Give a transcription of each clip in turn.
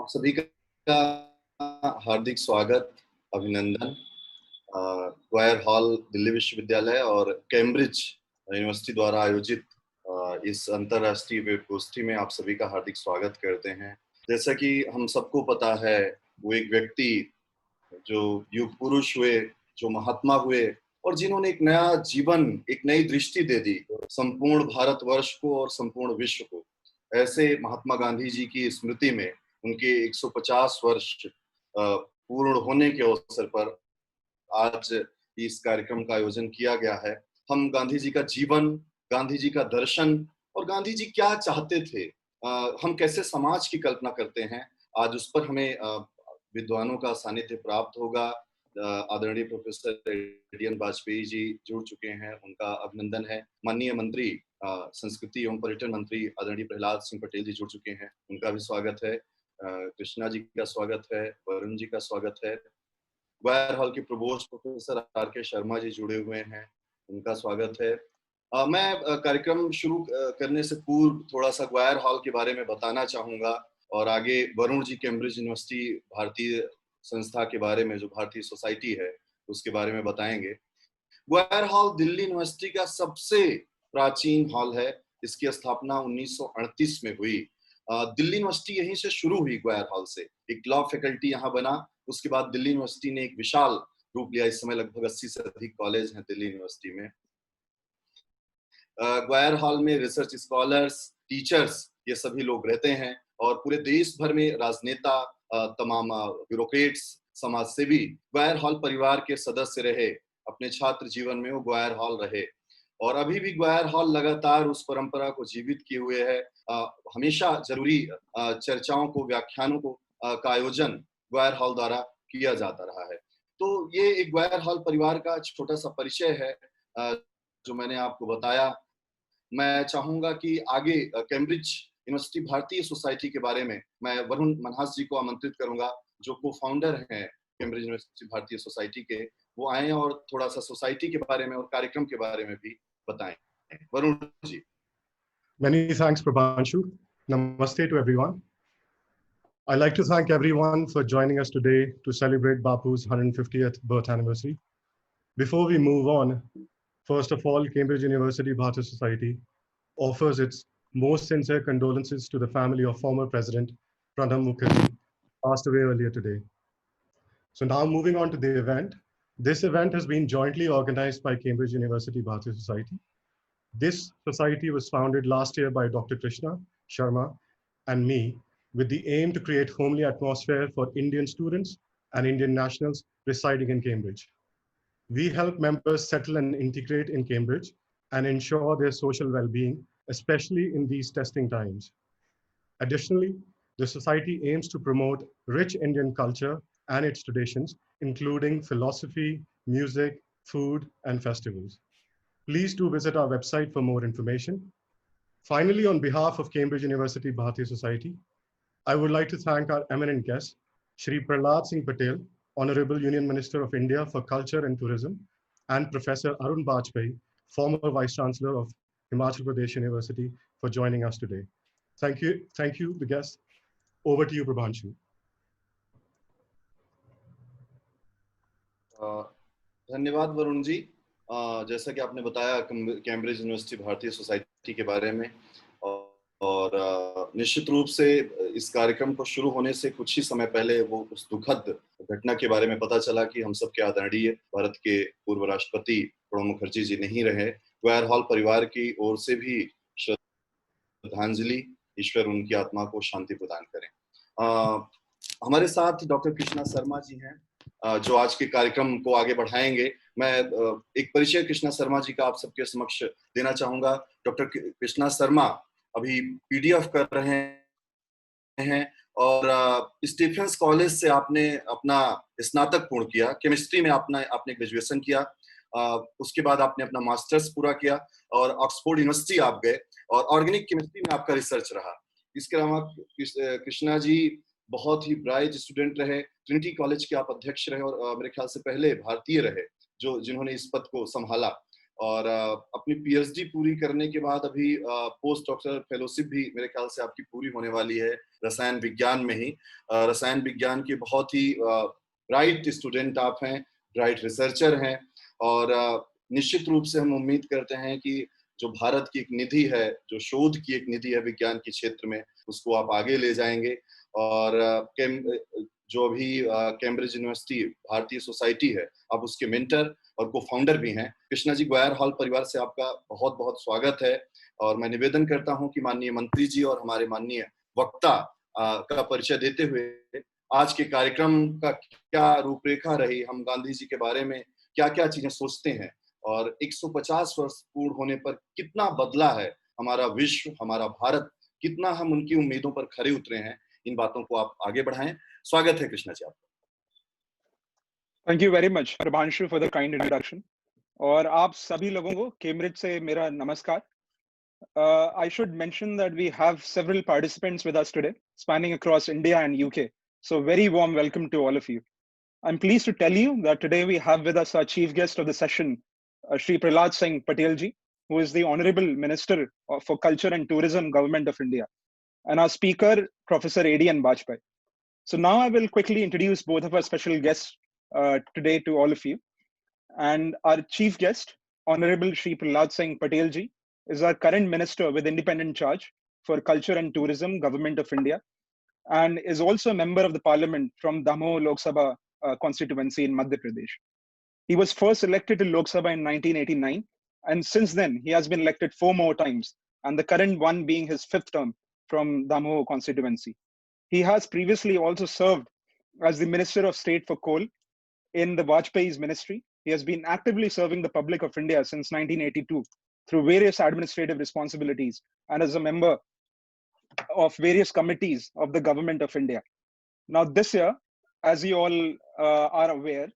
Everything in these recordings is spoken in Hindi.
आप सभी का हार्दिक स्वागत, अभिनंदन। ग्वायर हॉल दिल्ली विश्वविद्यालय और कैम्ब्रिज यूनिवर्सिटी द्वारा आयोजित इस अंतर्राष्ट्रीय वेब गोष्ठी में आप सभी का हार्दिक स्वागत करते हैं। जैसा कि हम सबको पता है, वो एक व्यक्ति जो युग पुरुष हुए, जो महात्मा हुए और जिन्होंने एक नया जीवन, एक नई दृष्टि दे दी संपूर्ण भारतवर्ष को और संपूर्ण विश्व को। ऐसे महात्मा गांधी जी की स्मृति में उनके 150 वर्ष पूर्ण होने के अवसर पर आज इस कार्यक्रम का आयोजन किया गया है। हम गांधी जी का जीवन, गांधी जी का दर्शन और गांधी जी क्या चाहते थे, हम कैसे समाज की कल्पना करते हैं, आज उस पर हमें विद्वानों का सानिध्य प्राप्त होगा। आदरणीय प्रोफेसर एडीएन वाजपेयी जी जुड़ चुके हैं, उनका अभिनंदन है। माननीय मंत्री संस्कृति एवं पर्यटन मंत्री आदरणीय प्रहलाद सिंह पटेल जी जुड़ चुके हैं, उनका भी स्वागत है। कृष्णा जी का स्वागत है, वरुण जी का स्वागत है। ग्वायर हॉल के प्रोवोस्ट प्रोफेसर आर के शर्मा जी जुड़े हुए हैं, उनका स्वागत है। मैं कार्यक्रम शुरू करने से पूर्व थोड़ा सा ग्वायर हॉल के बारे में बताना चाहूंगा और आगे वरुण जी कैम्ब्रिज यूनिवर्सिटी भारतीय संस्था के बारे में, जो भारतीय सोसाइटी है, उसके बारे में बताएंगे। ग्वायर हॉल दिल्ली यूनिवर्सिटी का सबसे प्राचीन हॉल है। इसकी स्थापना 1938 में हुई। दिल्ली यूनिवर्सिटी यहीं से शुरू हुई, ग्वायर हॉल से। एक लॉ फैकल्टी यहाँ बना, उसके बाद दिल्ली यूनिवर्सिटी ने एक विशाल रूप लिया। इस समय लगभग 80 से अधिक कॉलेज हैं दिल्ली यूनिवर्सिटी में। ग्वायर हॉल में रिसर्च स्कॉलर्स, टीचर्स, ये सभी लोग रहते हैं और पूरे देश भर में राजनेता, तमाम ब्यूरोक्रेट्स, समाजसेवी ग्वायर हॉल परिवार के सदस्य रहे। अपने छात्र जीवन में वो ग्वायर हॉल रहे और अभी भी ग्वायर हॉल लगातार उस परंपरा को जीवित किए हुए है। हमेशा जरूरी चर्चाओं को, व्याख्यानों को का आयोजन ग्वायर हॉल द्वारा किया जाता रहा है। तो ये एक ग्वायर हॉल परिवार का छोटा सा परिचय है जो मैंने आपको बताया। मैं चाहूंगा कि आगे कैम्ब्रिज यूनिवर्सिटी भारतीय सोसाइटी के बारे में मैं वरुण मनहास जी को आमंत्रित करूंगा, जो को फाउंडर हैं कैम्ब्रिज यूनिवर्सिटी भारतीय सोसाइटी के। वो आए और थोड़ा सा सोसाइटी के बारे में और कार्यक्रम के बारे में भी बताएं। Varun ji. Many thanks, Prabhanshu. Namaste to everyone. I'd like to thank everyone for joining us today to celebrate Bapu's 150th birth anniversary. Before we move on, first of all, Cambridge University Bharatiya Society offers its most sincere condolences to the family of former President Pranab Mukherjee, passed away earlier today. So now moving on to the event. This event has been jointly organized by Cambridge University Bharatiya Society. This society was founded last year by Dr. Krishna Sharma and me with the aim to create homely atmosphere for Indian students and Indian nationals residing in Cambridge. We help members settle and integrate in Cambridge and ensure their social well-being, especially in these testing times. Additionally, the society aims to promote rich Indian culture and its traditions, including philosophy, music, food, and festivals. Please do visit our website for more information. Finally, on behalf of Cambridge University Bharatiya Society, I would like to thank our eminent guest, Shri Prahlad Singh Patel, Honorable Union Minister of India for Culture and Tourism, and Professor Arun Bajpai, former Vice Chancellor of Himachal Pradesh University, for joining us today. Thank you, the guests. Over to you, Prabhanshu. धन्यवाद वरुण जी। जैसा कि आपने बताया कैम्ब्रिज यूनिवर्सिटी भारतीय सोसाइटी के बारे में, और निश्चित रूप से इस कार्यक्रम को शुरू होने से कुछ ही समय पहले वो उस दुखद घटना के बारे में पता चला कि हम सब के आदरणीय भारत के पूर्व राष्ट्रपति प्रणब मुखर्जी जी नहीं रहे। ग्वायर हॉल परिवार की ओर से भी श्रद्धांजलि, ईश्वर उनकी आत्मा को शांति प्रदान करें। हमारे साथ डॉक्टर कृष्णा शर्मा जी हैं जो आज के कार्यक्रम को आगे बढ़ाएंगे। मैं एक परिचय कृष्णा शर्मा जी का आप सबके समक्ष देना चाहूंगा। डॉक्टर कृष्णा शर्मा अभी पीडीएफ कर रहे हैं और स्टीफेंस कॉलेज से आपने अपना स्नातक पूर्ण किया। केमिस्ट्री में आपने ग्रेजुएशन किया। उसके बाद आपने अपना मास्टर्स पूरा किया और ऑक्सफोर्ड यूनिवर्सिटी आप गए और ऑर्गेनिक केमिस्ट्री में आपका रिसर्च रहा। इसके अलावा कृष्णा जी बहुत ही ब्राइट स्टूडेंट रहे। ट्रिनिटी कॉलेज के आप अध्यक्ष रहे और मेरे ख्याल से पहले भारतीय रहे जिन्होंने इस पद को संभाला। और अपनी पीएचडी पूरी करने के बाद अभी पोस्ट डॉक्टरल फेलोशिप भी मेरे ख्याल से आपकी पूरी होने वाली है रसायन विज्ञान में ही। रसायन विज्ञान के बहुत ही ब्राइट स्टूडेंट आप हैं, ब्राइट रिसर्चर हैं, और निश्चित रूप से हम उम्मीद करते हैं कि जो भारत की एक निधि है, जो शोध की एक निधि है विज्ञान के क्षेत्र में, उसको आप आगे ले जाएंगे। और जो अभी कैम्ब्रिज यूनिवर्सिटी भारतीय सोसाइटी है, आप उसके मेंटर और को फाउंडर भी हैं। कृष्णा जी, ग्वायर हॉल परिवार से आपका बहुत बहुत स्वागत है। और मैं निवेदन करता हूं कि माननीय मंत्री जी और हमारे माननीय वक्ता का परिचय देते हुए आज के कार्यक्रम का क्या रूपरेखा रही, हम गांधी जी के बारे में क्या क्या चीजें सोचते हैं, और 150 वर्ष पूर्ण होने पर कितना बदला है हमारा विश्व, हमारा भारत, कितना हम उनकी उम्मीदों पर खरे उतरे हैं, इन बातों को आप आगे बढ़ाएं। स्वागत है कृष्णा जी आपका। Thank you very much Prabhanshu for the kind introduction. और आप सभी लोगों को कैम्ब्रिज से मेरा नमस्कार। I should mention that we have several participants with us today, spanning across India and UK. So very warm welcome to all of you. I'm pleased to tell you that today we have with us our chief guest of the session, Shri Prahlad Singh Patel ji, who is the Honorable Minister for Culture and Tourism, Government of India, and our speaker, Professor A.D.N. Bajpai. So now I will quickly introduce both of our special guests today to all of you. And our chief guest, Honorable Shri Prahlad Singh Patel ji, is our current minister with independent charge for Culture and Tourism, Government of India, and is also a member of the parliament from Damoh Lok Sabha constituency in Madhya Pradesh. He was first elected to Lok Sabha in 1989, and since then he has been elected 4 more times, and the current one being his 5th term from Damoh constituency. He has previously also served as the Minister of State for Coal in the Vajpayee's ministry. He has been actively serving the public of India since 1982 through various administrative responsibilities and as a member of various committees of the government of India. Now this year, as you all are aware,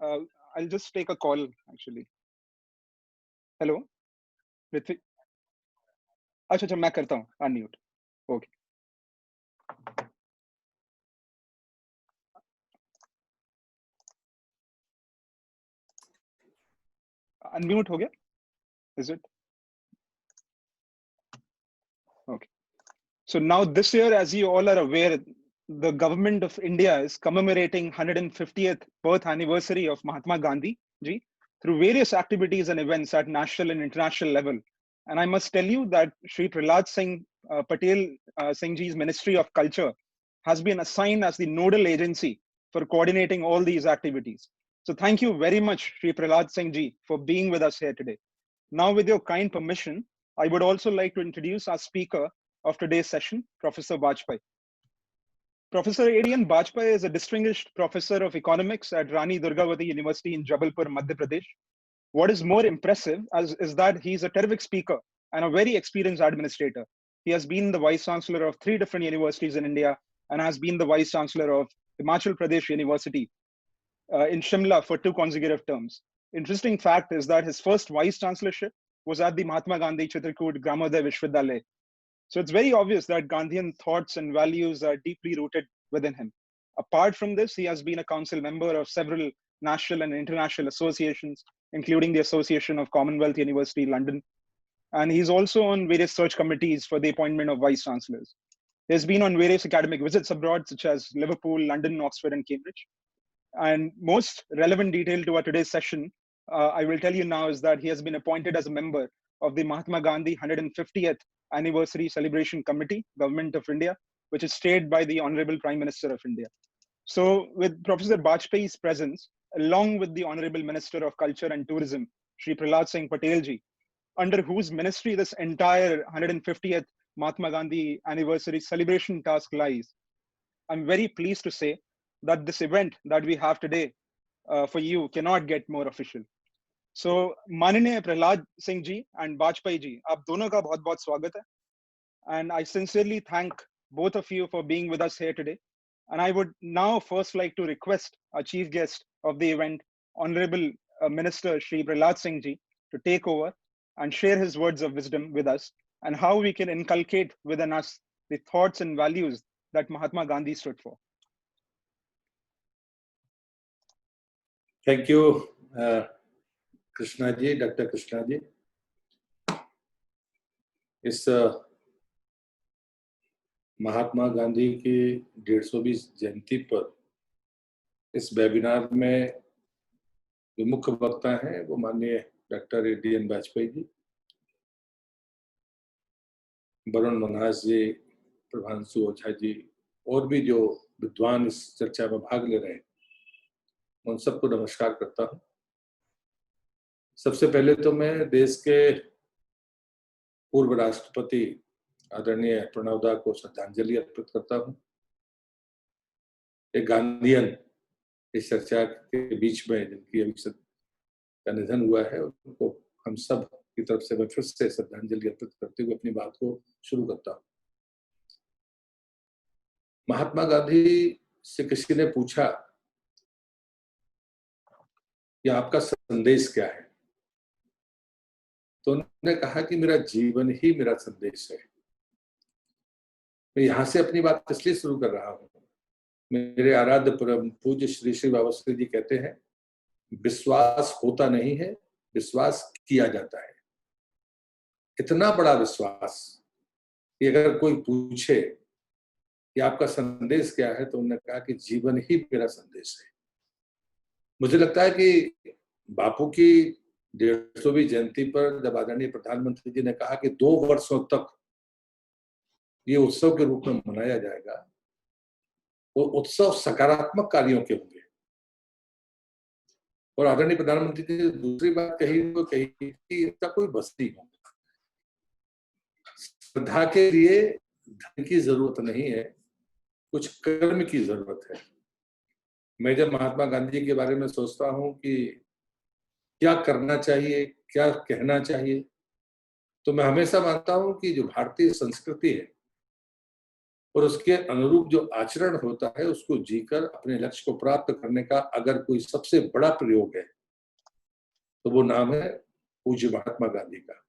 I'll just take a call actually. Hello? Prithvi? अच्छा, मैं करता हूँ unmute. Okay. Unmute हो गया? Is it? Okay. So now this year, as you all are aware, the government of India is commemorating 150th birth anniversary of Mahatma Gandhi ji through various activities and events at national and international level. And I must tell you that Shri Prahlad Singh Patel Singh ji's Ministry of Culture has been assigned as the nodal agency for coordinating all these activities. So thank you very much, Shri Prahlad Singh ji, for being with us here today. Now, with your kind permission, I would also like to introduce our speaker of today's session, Professor Bajpai. Professor A.D.N. Bajpai is a distinguished professor of economics at Rani Durgavati University in Jabalpur, Madhya Pradesh. What is more impressive is that he's a terrific speaker and a very experienced administrator. He has been the Vice Chancellor of 3 different universities in India and has been the Vice Chancellor of Himachal Pradesh University in Shimla for 2 consecutive terms. Interesting fact is that his first Vice Chancellorship was at the Mahatma Gandhi Chitrakoot Gramoday Vishwavidyalaya. So it's very obvious that Gandhian thoughts and values are deeply rooted within him. Apart from this, he has been a council member of several national and international associations, including the Association of Commonwealth University London. And he's also on various search committees for the appointment of vice chancellors. He's been on various academic visits abroad, such as Liverpool, London, Oxford, and Cambridge. And most relevant detail to our today's session, I will tell you now, is that he has been appointed as a member of the Mahatma Gandhi 150th Anniversary Celebration Committee, Government of India, which is chaired by the Honorable Prime Minister of India. So with Professor Bajpayee's presence, along with the Honorable Minister of Culture and Tourism, Shri Prahlad Singh Patel ji, under whose ministry this entire 150th Mahatma Gandhi Anniversary Celebration task lies, I'm very pleased to say that this event that we have today for you cannot get more official. So, Manine Prahlad Singh ji and Bajpai ji, aap dono ka bahut bahut swagat hai. And I sincerely thank both of you for being with us here today. And I would now first like to request our chief guest of the event, Honorable Minister Shri Prahlad Singh ji, to take over and share his words of wisdom with us and how we can inculcate within us the thoughts and values that Mahatma Gandhi stood for. Thank you, Krishna ji, doctor Krishna ji, इस महात्मा गांधी की 150वीं जयंती पर इस वेबिनार में जो मुख्य वक्ता हैं वो माननीय डॉक्टर ADN वाजपेयी जी, वरुण मनहास जी, प्रभांशु ओझा जी और भी जो विद्वान इस चर्चा में भाग ले रहे हैं, उन सबको नमस्कार करता हूं। सबसे पहले तो मैं देश के पूर्व राष्ट्रपति आदरणीय प्रणब दा को श्रद्धांजलि अर्पित करता हूं। एक गांधीयन इस चर्चा के बीच में जिनकी अभी का निधन हुआ है, उनको हम सब की तरफ से मैं फिर से श्रद्धांजलि अर्पित करते हुए अपनी बात को शुरू करता हूं। महात्मा गांधी से किसी ने पूछा कि आपका संदेश क्या है, तो उन्होंने कहा कि मेरा जीवन ही मेरा संदेश है। मैं यहां से अपनी बात इसलिए शुरू कर रहा हूं, मेरे आराध्य परम पूज्य श्री श्री बाबा श्री जी कहते हैं, विश्वास होता नहीं है, विश्वास किया जाता है। इतना बड़ा विश्वास कि अगर कोई पूछे कि आपका संदेश क्या है, तो उन्होंने कहा कि जीवन ही मेरा संदेश है। मुझे लगता है कि बापू की 150वीं जयंती पर जब आदरणीय प्रधानमंत्री जी ने कहा कि 2 वर्षों तक ये उत्सव के रूप में मनाया जाएगा, वो उत्सव सकारात्मक कार्यों के होंगे। और आदरणीय प्रधानमंत्री जी ने दूसरी बात कही, वो कही कि इसका कोई बस्ती हो। श्रद्धा के लिए धन की जरूरत नहीं है, कुछ कर्म की जरूरत है। मैं जब महात्मा गांधी जी के बारे में सोचता हूं कि क्या करना चाहिए, क्या कहना चाहिए, तो मैं हमेशा मानता हूं कि जो भारतीय संस्कृति है और उसके अनुरूप जो आचरण होता है, उसको जीकर अपने लक्ष्य को प्राप्त करने का अगर कोई सबसे बड़ा प्रयोग है, तो वो नाम है पूज्य महात्मा गांधी का।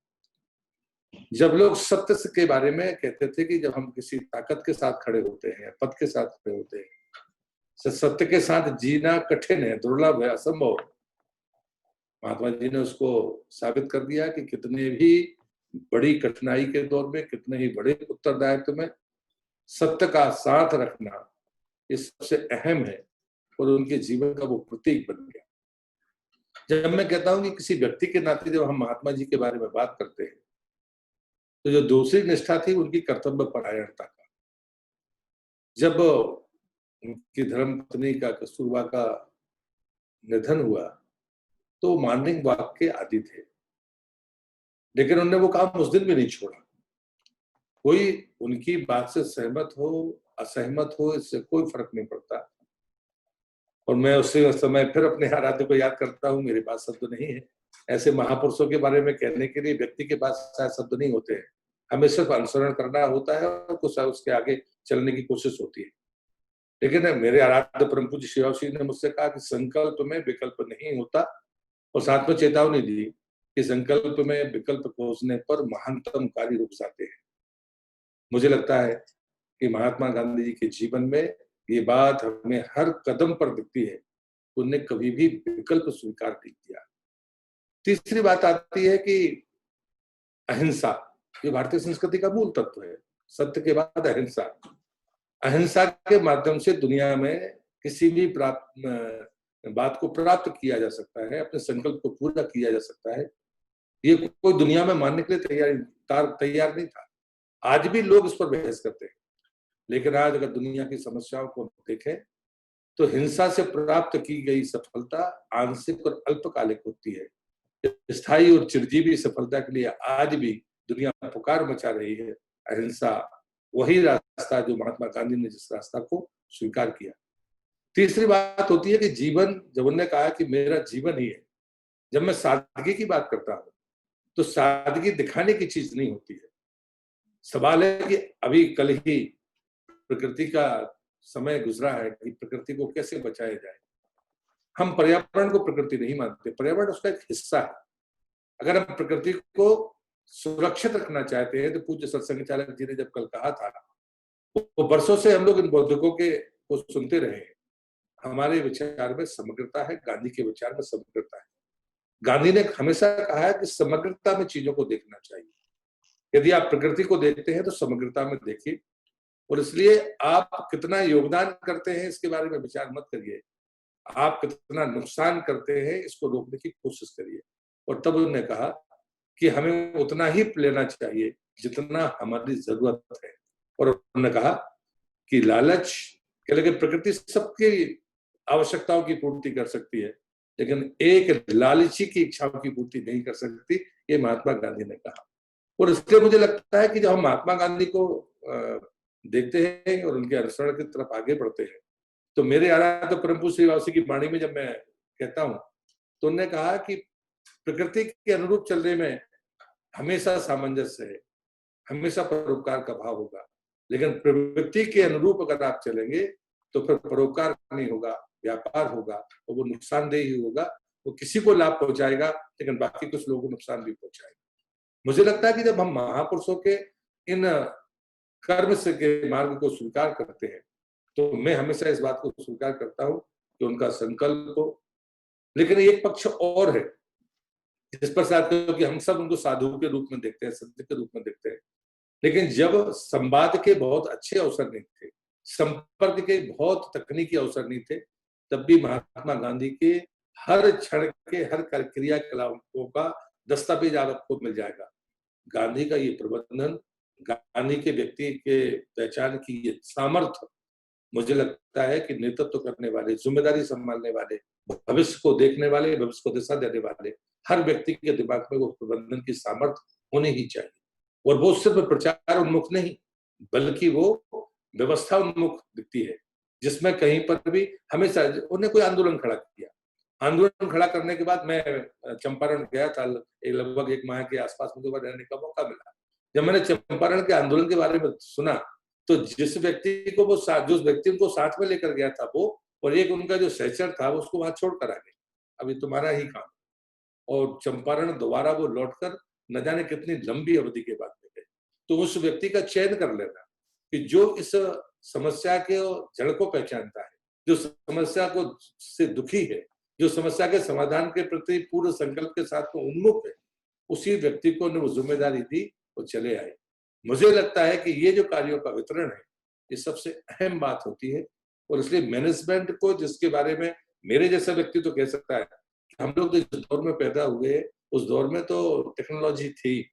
जब लोग सत्य के बारे में कहते थे कि जब हम किसी ताकत के साथ खड़े होते हैं, पद के साथ खड़े होते हैं, सत्य के साथ जीना कठिन है, दुर्लभ है, असंभव। महात्मा जी ने उसको साबित कर दिया कि कितने भी बड़ी कठिनाई के दौर में, कितने ही बड़े उत्तरदायित्व में सत्य का साथ रखना ये सबसे अहम है, और उनके जीवन का वो प्रतीक बन गया। जब मैं कहता हूं कि किसी व्यक्ति के नाते जब हम महात्मा जी के बारे में बात करते हैं, तो जो दूसरी निष्ठा थी उनकी कर्तव्य परायणता का। जब उनकी धर्मपत्नी का कस्तूरबा का निधन हुआ, तो मॉर्निंग वॉक के आदी थे, लेकिन उन्होंने वो काम उस दिन भी नहीं छोड़ा। कोई उनकी बात से सहमत हो असहमत हो, इससे कोई फर्क नहीं पड़ता। और मैं उसी समय फिर अपने आराध्य को याद करता हूँ, मेरे पास शब्द नहीं है ऐसे महापुरुषों के बारे में कहने के लिए। व्यक्ति के पास शायद शब्द नहीं होते हैं, हमें सिर्फ अनुसरण करना होता है और कुछ उसके आगे चलने की कोशिश होती है। लेकिन मेरे आराध्य परम पूज्य शिवाजी ने मुझसे कहा कि संकल्प में विकल्प नहीं होता, और साथ में चेतावनी दी कि संकल्प में विकल्प खोजने पर महानतम कार्य रुक जाते हैं। मुझे लगता है कि महात्मा गांधी जी के जीवन में ये बात हमें हर कदम पर दिखती है, उन्होंने कभी भी विकल्प स्वीकार नहीं किया। तीसरी बात आती है कि अहिंसा, ये भारतीय संस्कृति का मूल तत्व है। सत्य के बाद अहिंसा, अहिंसा के माध्यम से दुनिया में किसी भी बात को प्राप्त किया जा सकता है, अपने संकल्प को पूरा किया जा सकता है। ये कोई दुनिया में मानने के लिए तैयार नहीं था। आज भी लोग इस पर बहस करते हैं, लेकिन आज अगर दुनिया की समस्याओं को देखें तो हिंसा से प्राप्त की गई सफलता आंशिक और अल्पकालिक होती है। स्थायी और चिरजीवी सफलता के लिए आज भी दुनिया पुकार मचा रही है। अहिंसा वही रास्ता जो महात्मा गांधी ने जिस रास्ता को स्वीकार किया। तीसरी बात होती है कि जीवन, जब उन्होंने कहा कि मेरा जीवन ही है। जब मैं सादगी की बात करता हूं तो सादगी दिखाने की चीज नहीं होती है। सवाल है कि अभी कल ही प्रकृति का समय गुजरा है कि प्रकृति को कैसे बचाया जाए। हम पर्यावरण को प्रकृति नहीं मानते, पर्यावरण उसका एक हिस्सा है। अगर हम प्रकृति को सुरक्षित रखना चाहते हैं तो पूज्य सत्संग चालक जी ने जब कल कहा था, वो वर्षों से हम लोग इन बौद्धकों के को सुनते रहे। हमारे विचार में समग्रता है, गांधी के विचार में समग्रता है। गांधी ने हमेशा कहा है कि समग्रता में चीजों को देखना चाहिए। यदि आप प्रकृति को देखते हैं तो समग्रता में देखिए, और इसलिए आप कितना योगदान करते हैं इसके बारे में विचार मत करिए, आप कितना नुकसान करते हैं इसको रोकने की कोशिश करिए। और तब उन्होंने कहा कि हमें उतना ही लेना चाहिए जितना हमारी जरूरत है। और उन्होंने कहा कि लालच के लिए प्रकृति सबकी आवश्यकताओं की पूर्ति कर सकती है, लेकिन एक लालची की इच्छाओं की पूर्ति नहीं कर सकती, ये महात्मा गांधी ने कहा। और इसलिए मुझे लगता है कि जब हम महात्मा गांधी को देखते हैं और उनके अनुसरण की तरफ आगे बढ़ते हैं, तो मेरे याद आया तो परम पूज्य श्री वासी की वाणी में जब मैं कहता हूं, तो उन्होंने कहा कि प्रकृति के अनुरूप चलने में हमेशा सामंजस्य है, हमेशा परोपकार का भाव होगा, लेकिन प्रवृत्ति के अनुरूप अगर आप चलेंगे तो फिर परोपकार नहीं होगा, व्यापार होगा, और वो नुकसानदेह ही होगा। वो किसी को लाभ पहुंचाएगा लेकिन बाकी कुछ लोगों को नुकसान भी पहुंचाएगा। मुझे लगता है कि जब हम महापुरुषों के इन कर्म से के मार्ग को स्वीकार करते हैं, तो मैं हमेशा इस बात को स्वीकार करता हूं कि उनका संकल्प हो। लेकिन एक पक्ष और है जिस पर साथ कि हम सब उनको साधु के रूप में देखते हैं, संत के रूप में देखते हैं, लेकिन जब संवाद के बहुत अच्छे अवसर नहीं थे, संपर्क के बहुत तकनीकी अवसर नहीं थे, तब भी महात्मा गांधी के हर क्षण के हर क्रियाकलापों का दस्तावेज आपको मिल जाएगा। गांधी का ये प्रबंधन, गांधी के व्यक्ति के पहचान की ये सामर्थ्य, मुझे लगता है कि नेतृत्व करने वाले, जिम्मेदारी संभालने वाले, भविष्य को देखने वाले, भविष्य को दिशा देने वाले हर व्यक्ति के दिमाग में वो प्रबंधन की सामर्थ्य होनी ही चाहिए। और वो सिर्फ प्रचार उन्मुख नहीं, बल्कि वो व्यवस्था उन्मुख व्यक्ति है, जिसमें कहीं पर भी हमेशा उन्हें कोई आंदोलन खड़ा किया, आंदोलन खड़ा करने के बाद मैं चंपारण गया था, लगभग 1 माह के आसपास मुझे वहां रहने का मौका मिला। जब मैंने चंपारण के आंदोलन के बारे में सुना, तो जिस व्यक्ति को वो जो व्यक्ति उनको साथ में लेकर गया था वो, और एक उनका जो सहचर था, वो उसको वहां छोड़कर आ गए, अभी तुम्हारा ही काम। और चंपारण दोबारा वो लौटकर न जाने कितनी लंबी अवधि के बाद में गए। तो उस व्यक्ति का चयन कर लेना कि जो इस समस्या के जड़ को पहचानता है, जो समस्या को से दुखी है, जो समस्या के समाधान के प्रति पूर्ण संकल्प के साथ में उन्मुख है, उसी व्यक्ति को ने वो जिम्मेदारी दी और चले आए। मुझे लगता है कि ये जो कार्यों का वितरण है, ये सबसे अहम बात होती है। और इसलिए मैनेजमेंट को, जिसके बारे में मेरे जैसा व्यक्ति तो कह सकता है कि हम लोग जिस दौर में पैदा हुए, उस दौर में तो टेक्नोलॉजी थी,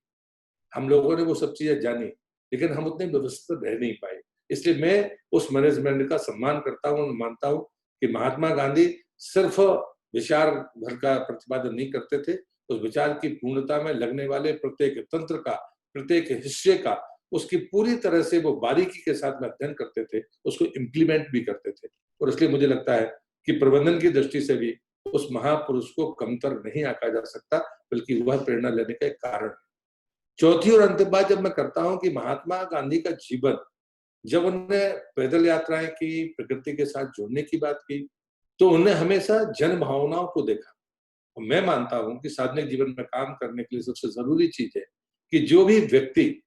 हम लोगों ने वो सब चीजें जानी, लेकिन हम उतने व्यवस्थित रह नहीं पाए। इसलिए मैं उस मैनेजमेंट का सम्मान करता हूँ, मानता हूँ कि महात्मा गांधी सिर्फ विचार भर का प्रतिपादन नहीं करते थे, उस विचार की पूर्णता में लगने वाले प्रत्येक तंत्र का, प्रत्येक हिस्से का, उसकी पूरी तरह से वो बारीकी के साथ में अध्ययन करते थे, उसको इम्प्लीमेंट भी करते थे। और इसलिए मुझे लगता है कि प्रबंधन की दृष्टि से भी उस महापुरुष को कमतर नहीं आंका जा सकता, बल्कि वह प्रेरणा लेने का एक कारण है। चौथी और अंतिम बात जब मैं करता हूं कि महात्मा गांधी का जीवन, जब उन्होंने पैदल यात्राएं की, प्रकृति के साथ जुड़ने की बात की, तो उन्होंने हमेशा जन भावनाओं को देखा। और मैं मानता हूं कि साधनिक जीवन में काम करने के लिए सबसे जरूरी चीज है कि जो भी व्यक्ति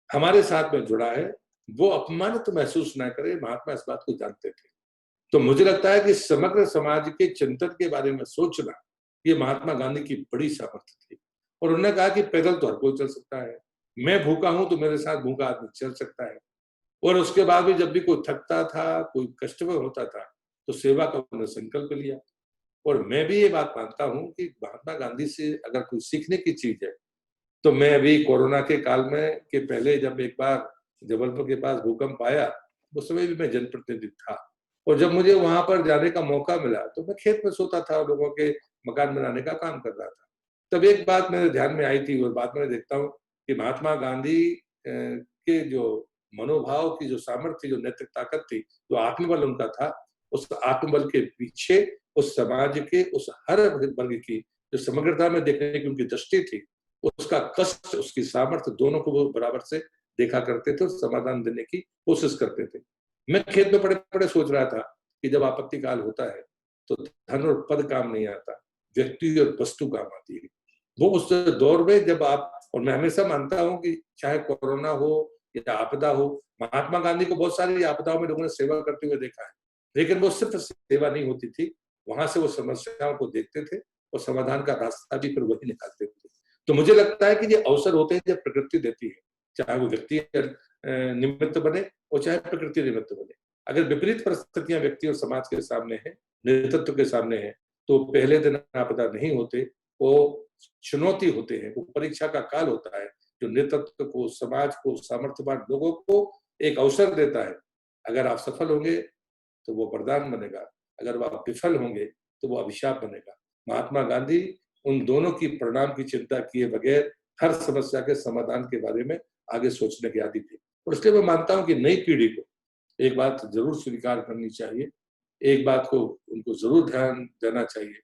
हमारे साथ में जुड़ा है वो अपमानित महसूस ना करे। महात्मा इस बात को जानते थे। तो मुझे लगता है कि समग्र समाज के चिंतन के बारे में सोचना, ये महात्मा गांधी की बड़ी सामर्थ्य थी। और उन्होंने कहा कि पैदल तो हर कोई चल सकता है, मैं भूखा हूं तो मेरे साथ भूखा आदमी चल सकता है। और उसके बाद भी जब भी कोई थकता था, कोई कष्ट में होता था, तो सेवा का उन्होंने संकल्प लिया। और मैं भी ये बात मानता हूं कि महात्मा गांधी से अगर कोई सीखने की चीज है, तो मैं अभी कोरोना के काल में के पहले जब एक बार जबलपुर के पास भूकंप आया, उस समय भी मैं जनप्रतिनिधि था, और जब मुझे वहां पर जाने का मौका मिला तो मैं खेत में सोता था, लोगों के मकान बनाने का काम कर रहा था। तब एक बात मेरे ध्यान में आई थी, और बाद में देखता हूँ कि महात्मा गांधी के जो मनोभाव की जो सामर्थ्य, जो नैतिक ताकत थी, जो आत्मबल उनका था, उस आत्मबल के पीछे उस समाज के उस हर वर्ग की जो समग्रता में देखने की उनकी दृष्टि थी, उसका कष्ट, उसकी सामर्थ्य, दोनों को वो बराबर से देखा करते थे और समाधान देने की कोशिश करते थे। मैं खेत में पड़े पड़े सोच रहा था कि जब आपत्ति काल होता है तो धन और पद काम नहीं आता, व्यक्ति और वस्तु काम आती है। वो उस दौर में जब आप, और मैं हमेशा मानता हूँ कि चाहे कोरोना हो या आपदा हो, महात्मा गांधी को बहुत सारी आपदाओं में लोगों ने सेवा करते हुए देखा है, लेकिन वो सिर्फ सेवा नहीं होती थी, वहां से वो समस्याओं को देखते थे और समाधान का रास्ता भी फिर वही निकालते थे। तो मुझे लगता है कि ये अवसर होते हैं जब प्रकृति देती है, चाहे वो व्यक्ति निमित्त बने और चाहे प्रकृति निमित्त बने। अगर विपरीत परिस्थितियां व्यक्ति और समाज के सामने है, नेतृत्व के सामने है, तो पहले दिन आपदा नहीं होते, वो चुनौती होते हैं, वो परीक्षा का काल होता है जो नेतृत्व को, समाज को, सामर्थ्यवान लोगों को एक अवसर देता है। अगर आप सफल होंगे तो वो वरदान बनेगा, अगर आप विफल होंगे तो वो अभिशाप बनेगा। महात्मा गांधी उन दोनों की परिणाम की चिंता किए बगैर हर समस्या के समाधान के बारे में आगे सोचने के आदी थे। और इसलिए मैं मानता हूं कि नई पीढ़ी को एक बात जरूर स्वीकार करनी चाहिए, एक बात को उनको जरूर ध्यान देना चाहिए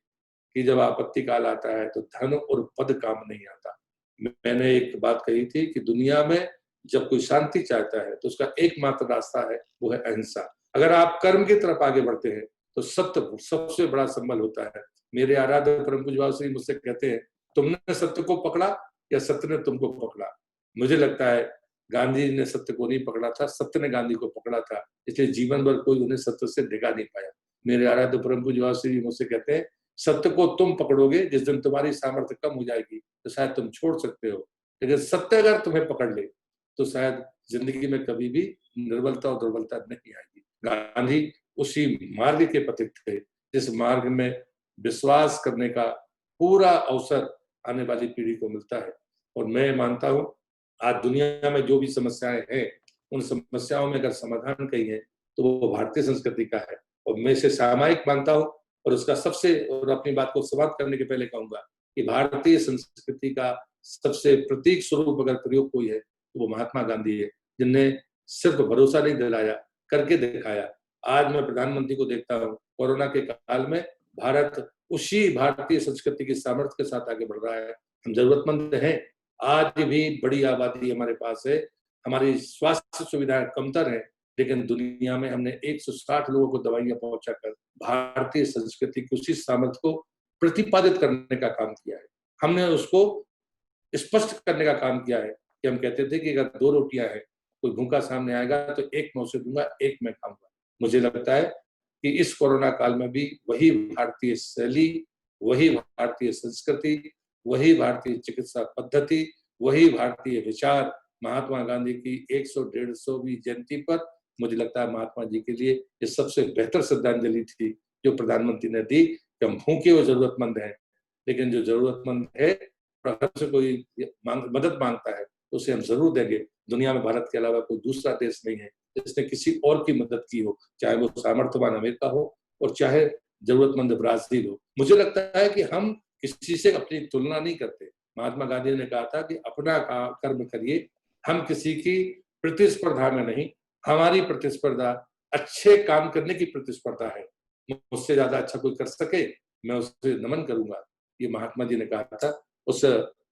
कि जब आपत्ति काल आता है तो धन और पद काम नहीं आता। मैंने एक बात कही थी कि दुनिया में जब कोई शांति चाहता है तो उसका एकमात्र रास्ता है, वो है अहिंसा। अगर आप कर्म की तरफ आगे बढ़ते हैं तो सत्य सबसे बड़ा संबल होता है। मेरे आराध्य परम पूज्य बाबा श्री मुझसे कहते हैं, तुमने सत्य को पकड़ा या सत्य ने तुमको पकड़ा? मुझे लगता है गांधी ने सत्य को नहीं पकड़ा था, सत्य ने गांधी को पकड़ा था, इसलिए जीवन भर कोई उन्हें सत्य से डिगा नहीं पाया। मेरे आराध्य परम पूज्य बाबा श्री मुझसे कहते हैं, सत्य को तुम पकड़ोगे, जिस दिन तुम्हारी सामर्थ्य कम हो जाएगी तो शायद तुम छोड़ सकते हो, लेकिन सत्य अगर तुम्हें पकड़ ले तो शायद जिंदगी में कभी भी निर्बलता और दुर्बलता नहीं आएगी। गांधी उसी मार्ग के पथिक थे जिस मार्ग में विश्वास करने का पूरा अवसर आने वाली पीढ़ी को मिलता है। और मैं मानता हूं आज दुनिया में जो भी समस्याएं हैं, उन समस्याओं में अगर समाधान कही है तो वो भारतीय संस्कृति का है। और मैं इसे सामायिक मानता हूं और उसका सबसे, और अपनी बात को समाप्त करने के पहले कहूंगा कि भारतीय संस्कृति का सबसे प्रतीक स्वरूप अगर प्रयोग कोई है तो वो महात्मा गांधी है, जिनने सिर्फ भरोसा नहीं दिलाया, करके दिखाया। आज मैं प्रधानमंत्री को देखता हूँ, कोरोना के काल में भारत उसी भारतीय संस्कृति की सामर्थ्य के साथ आगे बढ़ रहा है। हम जरूरतमंद हैं, आज भी बड़ी आबादी हमारे पास है, हमारी स्वास्थ्य सुविधाएं कमतर है, लेकिन दुनिया में हमने 160 लोगों को दवाइयां पहुंचाकर भारतीय संस्कृति की उसी सामर्थ्य को प्रतिपादित करने का काम किया है। हमने उसको स्पष्ट करने का काम किया है कि हम कहते थे कि अगर 2 रोटियां हैं, कोई भूखा सामने आएगा तो एक मैं उसे दूंगा, एक मैं खाऊंगा। मुझे लगता है कि इस कोरोना काल में भी वही भारतीय शैली, वही भारतीय संस्कृति, वही भारतीय चिकित्सा पद्धति, वही भारतीय विचार महात्मा गांधी की 100-150वीं जयंती पर मुझे लगता है महात्मा जी के लिए ये सबसे बेहतर श्रद्धांजलि थी जो प्रधानमंत्री ने दी कि हम भूखे और जरूरतमंद हैं, लेकिन जो जरूरतमंद है अगर से कोई मदद मांगता है तो उसे हम जरूर देंगे। दुनिया में भारत के अलावा कोई दूसरा देश नहीं है जिसने किसी और की मदद की हो, चाहे वो सामर्थ्यवान अमेरिका हो और चाहे जरूरतमंद ब्राजील हो। मुझे लगता है कि हम किसी से अपनी तुलना नहीं करते। महात्मा गांधी ने कहा था कि अपना कर्म करिए, हम किसी की प्रतिस्पर्धा में नहीं, हमारी प्रतिस्पर्धा अच्छे काम करने की प्रतिस्पर्धा है। मुझसे ज्यादा अच्छा कोई कर सके मैं उसे नमन करूंगा, ये महात्मा जी ने कहा था। उस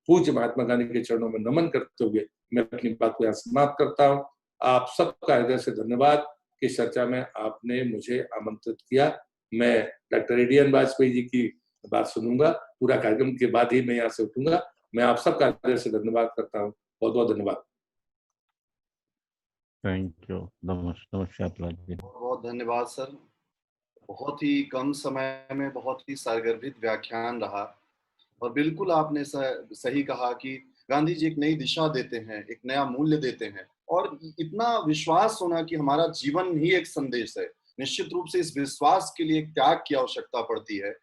पूज्य महात्मा गांधी के चरणों में नमन करते हुए मैं अपनी बात को यहाँ समाप्त करता हूँ। आप सबका हृदय से धन्यवाद कि चर्चा में आपने मुझे आमंत्रित किया। मैं डॉक्टर एडीएन वाजपेयी जी की बात सुनूंगा, पूरा कार्यक्रम के बाद ही मैं यहाँ से उठूंगा। मैं आप सबका हृदय से धन्यवाद करता हूँ, बहुत बहुत धन्यवाद। थैंक यू, नमस्कार प्रहलाद जी। बहुत धन्यवाद सर। बहुत ही कम समय में बहुत ही सारगर्भित व्याख्यान रहा और बिल्कुल आपने सही कहा कि गांधी जी एक नई दिशा देते हैं, एक नया मूल्य देते हैं और इतना विश्वास होना कि हमारा जीवन ही एक संदेश है। निश्चित रूप से इस विश्वास के लिए एक त्याग की आवश्यकता पड़ती है,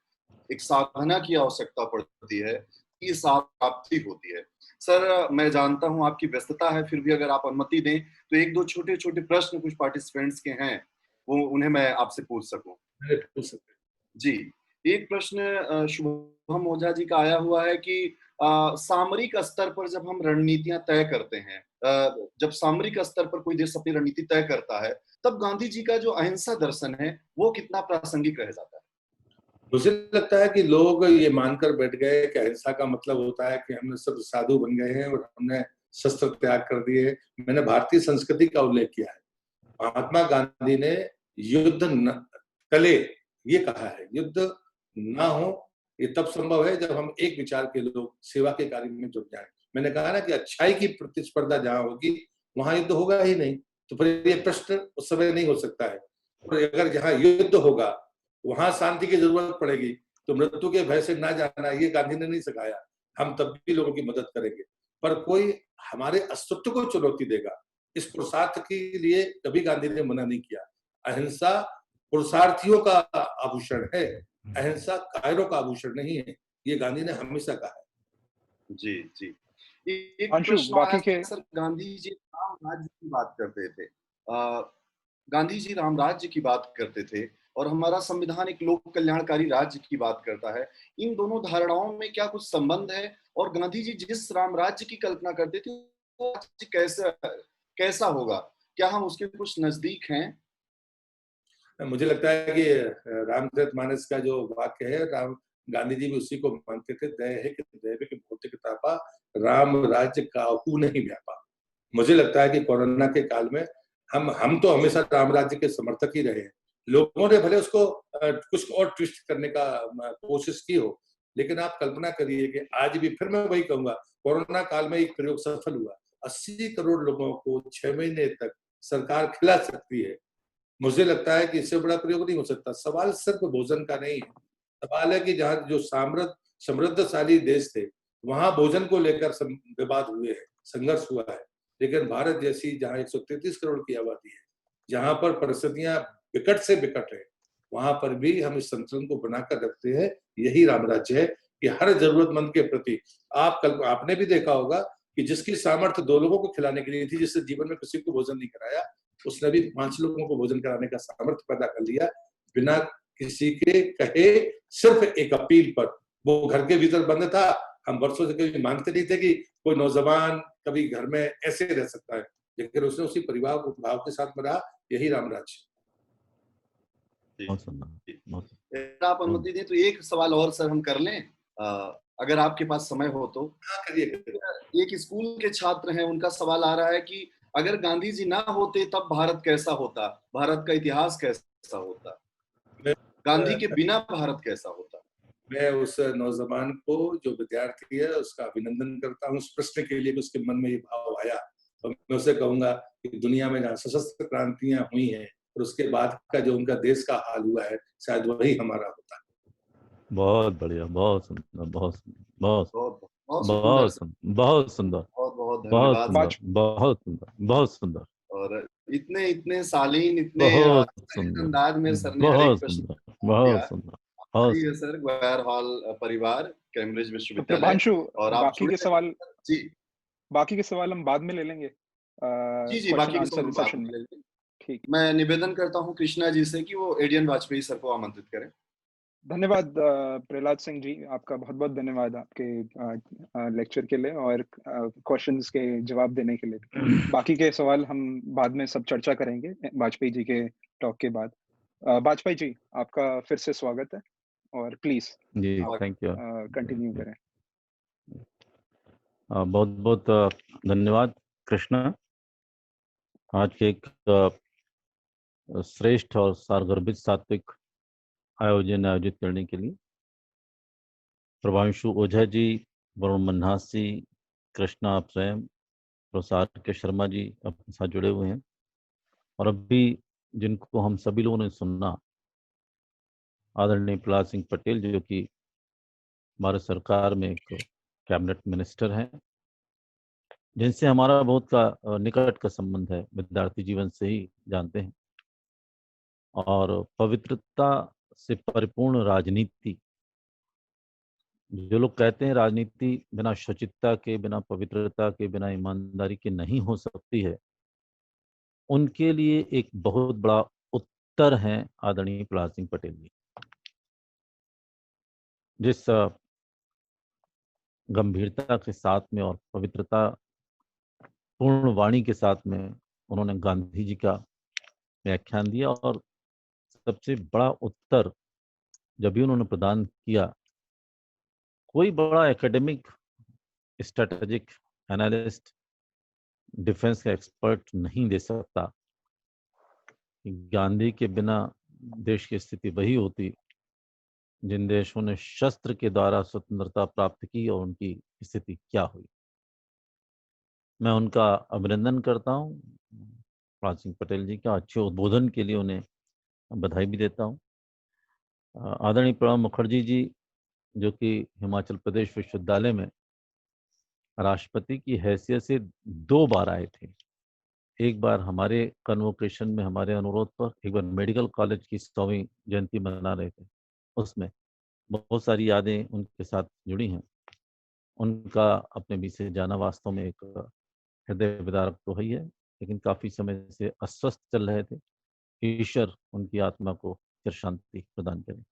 एक साधना की आवश्यकता पड़ती है, ये प्राप्ति होती है। सर मैं जानता हूं आपकी व्यस्तता है, फिर भी अगर आप अनुमति दें तो एक दो छोटे छोटे प्रश्न कुछ पार्टिसिपेंट्स के हैं, वो उन्हें मैं आपसे पूछ सकूं। जी, एक प्रश्न शुभम ओझा जी का आया हुआ है कि सामरिक स्तर पर जब हम रणनीतियां तय करते हैं, जब सामरिक स्तर पर कोई देश अपनी रणनीति तय करता है, तब गांधी जी का जो अहिंसा दर्शन है वो कितना प्रासंगिक रह जाता है? मुझे लगता है कि लोग ये मानकर बैठ गए कि अहिंसा का मतलब होता है कि हमने सब साधु बन गए हैं और हमने शस्त्र त्याग कर दिए। मैंने भारतीय संस्कृति का उल्लेख किया है। महात्मा गांधी ने युद्ध न टले ये कहा है, युद्ध ना हो ये तब संभव है जब हम एक विचार के लोग सेवा के कार्य में जुट जाएं। मैंने कहा ना कि अच्छाई की प्रतिस्पर्धा जहां होगी वहां युद्ध होगा ही नहीं, तो फिर ये प्रश्न उस समय नहीं हो सकता है। और अगर जहां युद्ध होगा वहां शांति की जरूरत पड़ेगी, तो मृत्यु के भय से ना जाना ये गांधी ने नहीं सिखाया। हम तब भी लोगों की मदद करेंगे, पर कोई हमारे अस्तित्व को चुनौती देगा, इस पुरुषार्थ के लिए कभी गांधी ने मना नहीं किया। अहिंसा पुरुषार्थियों का आभूषण है, अहिंसा कायरों का आभूषण नहीं है, ये गांधी ने हमेशा कहा है। जी जी। एक अंशु, प्रश्न बाकी आया के था, सर गांधी जी राम राज्य की बात करते थे। गांधी जी राम राज्य की बात करते थे और हमारा संविधान एक लोक कल्याणकारी राज्य की बात करता है। इन दोनों धारणाओं में क्या कुछ संबंध है? और गांधी जी जिस राम राज्य की कल्पना करते थे वो राज्य कैसा कैसा होगा? क्या हम उसके कुछ नजदीक हैं? मुझे लगता है कि रामचरितमानस का जो वाक्य है, राम गांधी जी भी उसी को मानते थे, दया है कि दैव के भौतिक तापा, राम राज्य काहू नहीं व्यापा। मुझे लगता है कि कोरोना के काल में हम तो हमेशा राम राज्य के समर्थक ही रहे हैं। लोगों ने भले उसको कुछ और ट्विस्ट करने का कोशिश की हो, लेकिन आप कल्पना करिए कि आज भी फिर मैं वही कहूंगा, कोरोना काल में एक प्रयोग सफल हुआ। 80 करोड़ लोगों को 6 महीने तक सरकार खिला सकती है। मुझे लगता है कि इससे बड़ा प्रयोग नहीं हो सकता। सवाल सिर्फ भोजन का नहीं है, सवाल है कि जहाँ जो समृद्धशाली देश थे, वहां भोजन को लेकर विवाद हुए हैं, संघर्ष हुआ है। लेकिन भारत जैसी जहाँ 133 करोड़ की आबादी है, जहां पर परिस्थितियां विकट से विकट है, वहां पर भी हम इस संतुलन को बनाकर रखते हैं। यही रामराज्य है कि हर जरूरतमंद के प्रति आपने भी देखा होगा कि जिसकी सामर्थ्य 2 लोगों को खिलाने के लिए थी, जिससे जीवन में किसी को भोजन नहीं कराया, उसने भी 5 लोगों को भोजन कराने का सामर्थ्य पैदा कर लिया, बिना किसी के कहे, सिर्फ एक अपील पर। वो घर के भीतर बंद था, हम वर्षों से कभी मानते नहीं थे कि कोई नौजवान कभी घर में ऐसे रह सकता है, लेकिन उसने उसी परिवार भाव के साथ में रहा। यही रामराज्य। बहुत सुंदर, बहुत अगर आप अनुमति दें तो एक सवाल और सर हम कर लें, अगर आपके पास समय हो तो। हाँ, करिए। एक स्कूल के छात्र हैं, उनका सवाल आ रहा है कि अगर गांधी जी ना होते तब भारत कैसा होता, भारत का इतिहास कैसा होता, गांधी के बिना भारत कैसा होता? मैं उस नौजवान को, जो विद्यार्थी है, उसका अभिनंदन करता हूँ उस प्रश्न के लिए कि उसके मन में ये भाव आया। और मैं उसे कहूंगा कि दुनिया में जहाँ सशस्त्र क्रांतियां हुई हैं और उसके बाद का जो उनका देश का हाल हुआ है, शायद वही हमारा होता। बहुत बढ़िया, बहुत सुंदर, बहुत सुंदर, बहुत बहुत सुंदर, बहुत सुंदर, बहुत बहुत बहुत धन्यवाद। सुंदर, बहुत सुंदर, बहुत सुंदर, और इतने इतने शालीन, इतने बहुत शालीन सुंदर, अंदाज में सर ने हर एक बहुत प्रश्न सुंदर, किया। बहुत सुंदर, बहुत है सर, ग्वायर हॉल परिवार, कैम्ब्रिज तो विश्वविद्यालय। प्रभांशु, और आप बाकी के सवाल जी हम बाद में ले लेंगे जी जी, क्वेश्चन बाकी के सवाल आंसर हम बाद सेशन में में। ले लेंगे। ठीक। मैं निवेदन करता हूँ कृष्णा जी से कि वो एडियन वाजपेयी सर को आमंत्रित करें। धन्यवाद प्रहलाद सिंह जी, आपका बहुत बहुत धन्यवाद आपके लेक्चर के लिए और क्वेश्चंस के जवाब देने के लिए। बाकी के सवाल हम बाद में सब चर्चा करेंगे वाजपेयी जी के टॉक के बाद। वाजपेयी जी, आपका फिर से स्वागत है और प्लीज जी, आप थैंक यू। कंटिन्यू करें। बहुत बहुत धन्यवाद कृष्णा, आज के एक श्रेष्ठ और सारगर्भित सात्विक आयोजित करने के लिए। प्रभांशु ओझा जी, वरुण मन्हासी, कृष्णा आप स्वयं, प्रसाद के शर्मा जी अपने साथ जुड़े हुए हैं, और अभी जिनको हम सभी लोगों ने सुना, आदरणीय प्रहलाद सिंह पटेल जो कि भारत सरकार में एक कैबिनेट मिनिस्टर हैं, जिनसे हमारा बहुत का निकट का संबंध है, विद्यार्थी जीवन से ही जानते हैं, और पवित्रता से परिपूर्ण राजनीति। जो लोग कहते हैं राजनीति बिना शुचिता के, बिना पवित्रता के, बिना ईमानदारी के नहीं हो सकती है, उनके लिए एक बहुत बड़ा उत्तर है आदरणीय प्रहलाद सिंह पटेल जी। जिस गंभीरता के साथ में और पवित्रता पूर्ण वाणी के साथ में उन्होंने गांधी जी का व्याख्यान दिया, और सबसे बड़ा उत्तर जब भी उन्होंने प्रदान किया, कोई बड़ा एकेडमिक, स्ट्रेटेजिक एनालिस्ट, डिफेंस का एक्सपर्ट नहीं दे सकता कि गांधी के बिना देश की स्थिति वही होती जिन देशों ने शस्त्र के द्वारा स्वतंत्रता प्राप्त की और उनकी स्थिति क्या हुई। मैं उनका अभिनंदन करता हूँ, प्रहलाद सिंह पटेल जी का अच्छे उद्बोधन के लिए उन्हें बधाई भी देता हूँ। आदरणीय प्रणब मुखर्जी जी, जो कि हिमाचल प्रदेश विश्वविद्यालय में राष्ट्रपति की हैसियत से 2 बार आए थे। एक बार हमारे कन्वोकेशन में, हमारे अनुरोध पर, एक बार मेडिकल कॉलेज की 100वीं जयंती मना रहे थे। उसमें बहुत सारी यादें उनके साथ जुड़ी हैं। उनका अपने बीच से जाना वास्तव में एक हृदय विदारक तो ही है, लेकिन काफ़ी समय से अस्वस्थ चल रहे थे। ईश्वर उनकी आत्मा को चिर शांति प्रदान करे।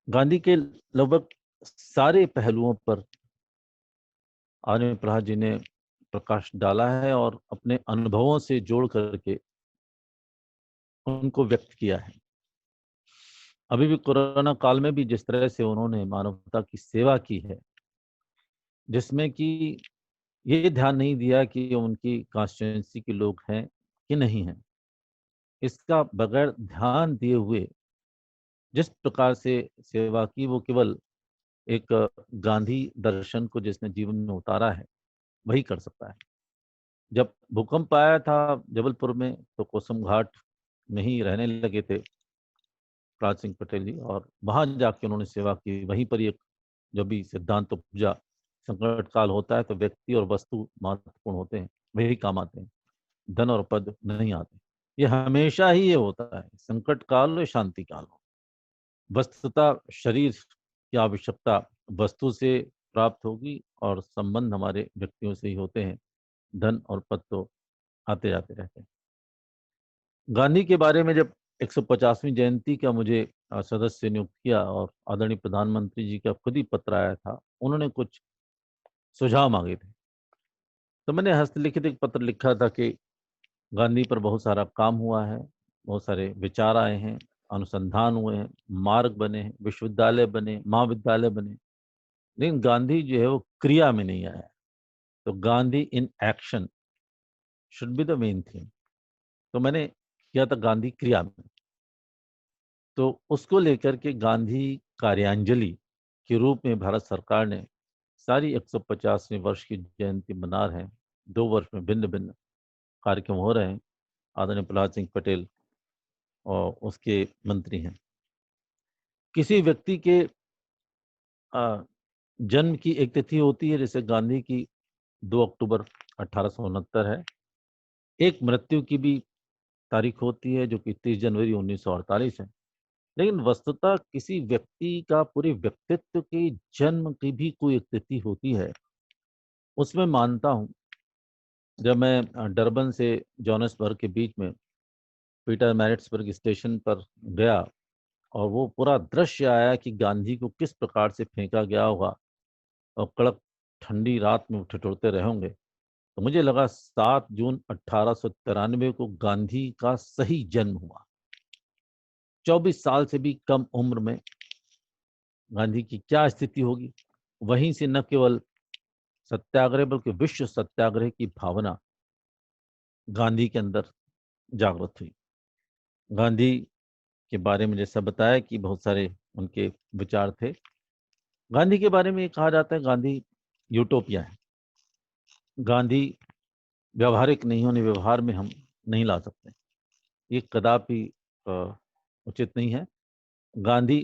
गांधी के लगभग सारे पहलुओं पर आर्य प्रहार जी ने प्रकाश डाला है और अपने अनुभवों से जोड़ करके उनको व्यक्त किया है। अभी भी कोरोना काल में भी जिस तरह से उन्होंने मानवता की सेवा की है, जिसमें कि ये ध्यान नहीं दिया कि उनकी कॉन्स्टिट्यूएंसी के लोग हैं कि नहीं हैं, इसका बगैर ध्यान दिए हुए जिस प्रकार से सेवा की, वो केवल एक गांधी दर्शन को जिसने जीवन में उतारा है वही कर सकता है। जब भूकंप आया था जबलपुर में तो कोसम घाट में ही रहने लगे थे प्रहलाद सिंह पटेल जी, और वहां जाके उन्होंने सेवा की। वहीं पर एक जो भी सिद्धांत उपजा, संकट काल होता है तो व्यक्ति और वस्तु महत्वपूर्ण होते हैं, वही काम आते हैं, धन और पद नहीं आते। ये हमेशा ही ये होता है, संकट काल हो शांति काल हो। वस्तुतः शरीर की आवश्यकता वस्तु से प्राप्त होगी और संबंध हमारे व्यक्तियों से ही होते हैं। धन और पद तो आते जाते रहते हैं। गांधी के बारे में जब 150वीं जयंती का मुझे सदस्य नियुक्त किया और आदरणीय प्रधानमंत्री जी का खुद ही पत्र आया था, उन्होंने कुछ सुझाव मांगे थे, तो मैंने हस्तलिखित एक पत्र लिखा था कि गांधी पर बहुत सारा काम हुआ है, बहुत सारे विचार आए हैं, अनुसंधान हुए हैं, मार्ग बने हैं, विश्वविद्यालय बने, महाविद्यालय बने, लेकिन गांधी जो है वो क्रिया में नहीं आया। तो Gandhi in action should be the main thing. तो मैंने किया था गांधी क्रिया में। तो उसको लेकर के गांधी कार्यांजलि के रूप में भारत सरकार ने सारी 150वें वर्ष की जयंती मना रहे हैं। 2 वर्ष में भिन्न भिन्न कार्यक्रम हो रहे हैं। आदरणीय प्रहलाद सिंह पटेल और उसके मंत्री हैं। किसी व्यक्ति के जन्म की एक तिथि होती है, जैसे गांधी की 2 अक्टूबर 1869 है। एक मृत्यु की भी तारीख होती है जो कि 30 जनवरी 1948 है। लेकिन वस्तुतः किसी व्यक्ति का पूरे व्यक्तित्व के जन्म की भी कोई एक तिथि होती है। उसमें मानता हूँ, जब मैं डरबन से जोहान्सबर्ग के बीच में पीटर मैरिट्सबर्ग स्टेशन पर गया और वो पूरा दृश्य आया कि गांधी को किस प्रकार से फेंका गया होगा और कड़क ठंडी रात में ठिठुरते रहे होंगे, तो मुझे लगा 7 जून 1893 को गांधी का सही जन्म हुआ। 24 साल से भी कम उम्र में गांधी की क्या स्थिति होगी। वहीं से न केवल सत्याग्रह बल्कि विश्व सत्याग्रह की भावना गांधी के अंदर जागृत हुई। गांधी के बारे में जैसा बताया कि बहुत सारे उनके विचार थे। गांधी के बारे में ये कहा जाता है गांधी यूटोपिया है। गांधी व्यवहारिक नहीं होने, व्यवहार में हम नहीं ला सकते, ये कदापि उचित नहीं है। गांधी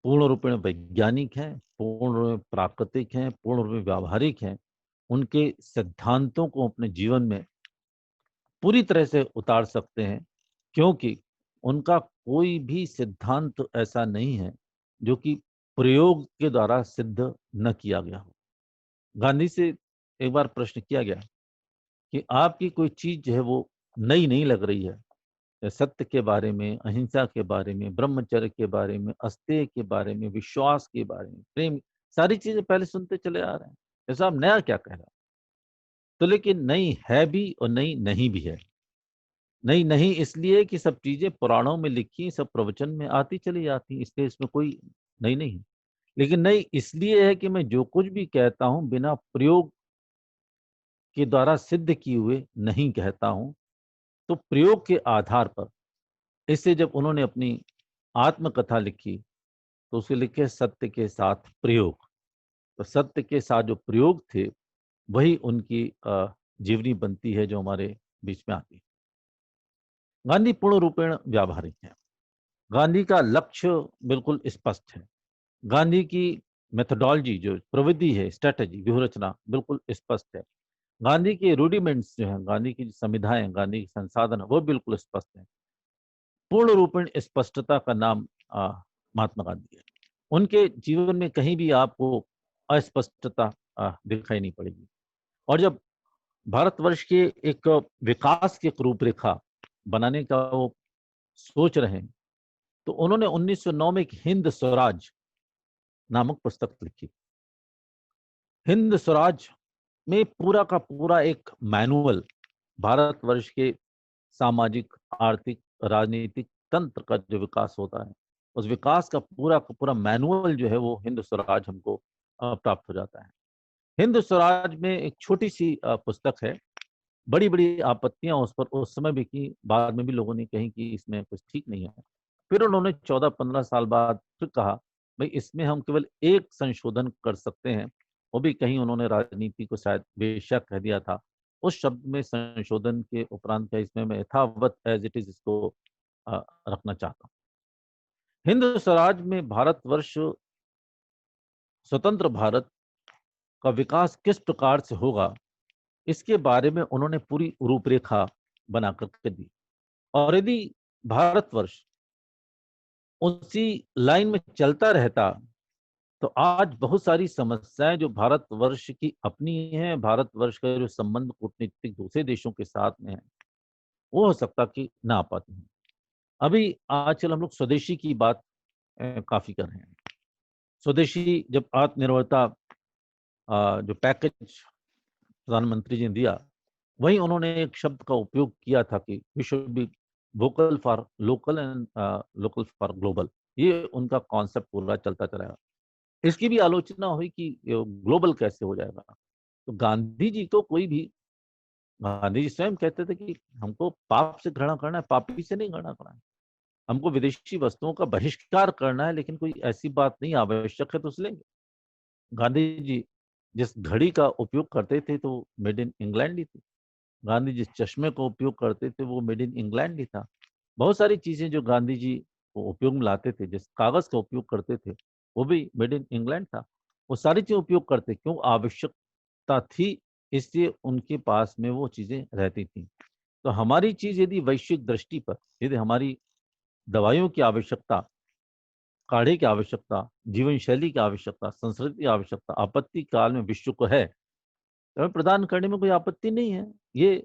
पूर्ण रूप में वैज्ञानिक हैं, पूर्ण रूप में प्राकृतिक हैं, पूर्ण रूप में व्यावहारिक हैं। उनके सिद्धांतों को अपने जीवन में पूरी तरह से उतार सकते हैं, क्योंकि उनका कोई भी सिद्धांत ऐसा नहीं है जो कि प्रयोग के द्वारा सिद्ध न किया गया हो। गांधी से एक बार प्रश्न किया गया कि आपकी कोई चीज जो है वो नई नहीं लग रही है, सत्य के बारे में, अहिंसा के बारे में, ब्रह्मचर्य के बारे में, अस्तेय के बारे में, विश्वास के बारे में, प्रेम, सारी चीजें पहले सुनते चले आ रहे हैं, ऐसा आप नया क्या कह रहा? तो लेकिन नई है भी और नई नहीं भी है। नई नहीं इसलिए कि सब चीजें पुराणों में लिखी, सब प्रवचन में आती चली जाती, इसलिए इसमें कोई नई नहीं है। लेकिन नई इसलिए है कि मैं जो कुछ भी कहता हूं बिना प्रयोग के द्वारा सिद्ध किए हुए नहीं कहता हूं। तो प्रयोग के आधार पर इससे जब उन्होंने अपनी आत्मकथा लिखी तो उसे लिखे सत्य के साथ प्रयोग। तो सत्य के साथ जो प्रयोग थे वही उनकी जीवनी बनती है जो हमारे बीच में आती है। गांधी पूर्ण रूपेण व्यावहारिक है। गांधी का लक्ष्य बिल्कुल स्पष्ट है। गांधी की मेथोडोलॉजी, जो प्रविधि है, स्ट्रेटजी, व्यूहरचना बिल्कुल स्पष्ट है। गांधी के रूडिमेंट्स जो हैं, गांधी की संविधाएं, गांधी के संसाधन, वो बिल्कुल स्पष्ट है। पूर्ण रूपेण स्पष्टता का नाम महात्मा गांधी है। उनके जीवन में कहीं भी आपको अस्पष्टता दिखाई नहीं पड़ेगी। और जब भारतवर्ष के एक विकास की एक रूपरेखा बनाने का वो सोच रहे हैं, तो उन्होंने 1909 में एक हिंद स्वराज नामक पुस्तक लिखी। हिंद स्वराज में पूरा का पूरा एक मैनुअल भारतवर्ष के सामाजिक, आर्थिक, राजनीतिक तंत्र का जो विकास होता है, उस विकास का पूरा मैनुअल जो है वो हिंद स्वराज हमको प्राप्त हो जाता है। हिंद स्वराज में एक छोटी सी पुस्तक है, बड़ी बड़ी आपत्तियां उस पर उस समय भी की, बाद में भी लोगों ने कही कि इसमें कुछ ठीक नहीं है। फिर उन्होंने 14-15 साल बाद फिर कहा, भाई इसमें हम केवल एक संशोधन कर सकते हैं, वो भी कहीं उन्होंने राजनीति को शायद बेशक कह दिया था। उस शब्द में संशोधन के उपरांत क्या इसमें मैं यथावत एज इट इज इसको रखना चाहता हूँ। हिंद स्वराज में भारतवर्ष, स्वतंत्र भारत का विकास किस प्रकार से होगा, इसके बारे में उन्होंने पूरी रूपरेखा बना करके दी। और यदि भारतवर्ष उसी लाइन में चलता रहता, तो आज बहुत सारी समस्याएं जो भारतवर्ष की अपनी हैं, भारतवर्ष का जो संबंध कूटनीतिक दूसरे देशों के साथ में है, वो हो सकता कि ना आ पाती हैं। अभी आजकल हम लोग स्वदेशी की बात काफी कर रहे हैं। स्वदेशी, जब आत्मनिर्भरता जो पैकेज प्रधानमंत्री जी ने दिया, वहीं उन्होंने एक शब्द का उपयोग किया था कि we should be vocal for local and local for global. ये उनका कॉन्सेप्ट पूरा चलता चला। इसकी भी आलोचना हुई कि ग्लोबल कैसे हो जाएगा। तो गांधी जी को कोई भी, गांधी जी स्वयं कहते थे कि हमको पाप से घृणा करना है, पापी से नहीं घृणा करना है। हमको विदेशी वस्तुओं का बहिष्कार करना है, लेकिन कोई ऐसी बात नहीं आवश्यक है तो उस लेंगे। गांधी जी जिस घड़ी का उपयोग करते थे तो मेड इन इंग्लैंड ही थी। गांधी जिस चश्मे का उपयोग करते थे वो मेड इन इंग्लैंड ही था। बहुत सारी चीजें जो गांधी जी वो उपयोग में लाते थे, जिस कागज का उपयोग करते थे, वो भी मेड इन इंग्लैंड था। वो सारी चीजें उपयोग करते क्यों, आवश्यकता थी, इसलिए उनके पास में वो चीजें रहती थी। तो हमारी चीज यदि वैश्विक दृष्टि पर, यदि हमारी दवाइयों की आवश्यकता, काढ़े की आवश्यकता, जीवन शैली की आवश्यकता, संस्कृति की आवश्यकता आपत्ति काल में विश्व को है, तो हमें प्रदान करने में कोई आपत्ति नहीं है। ये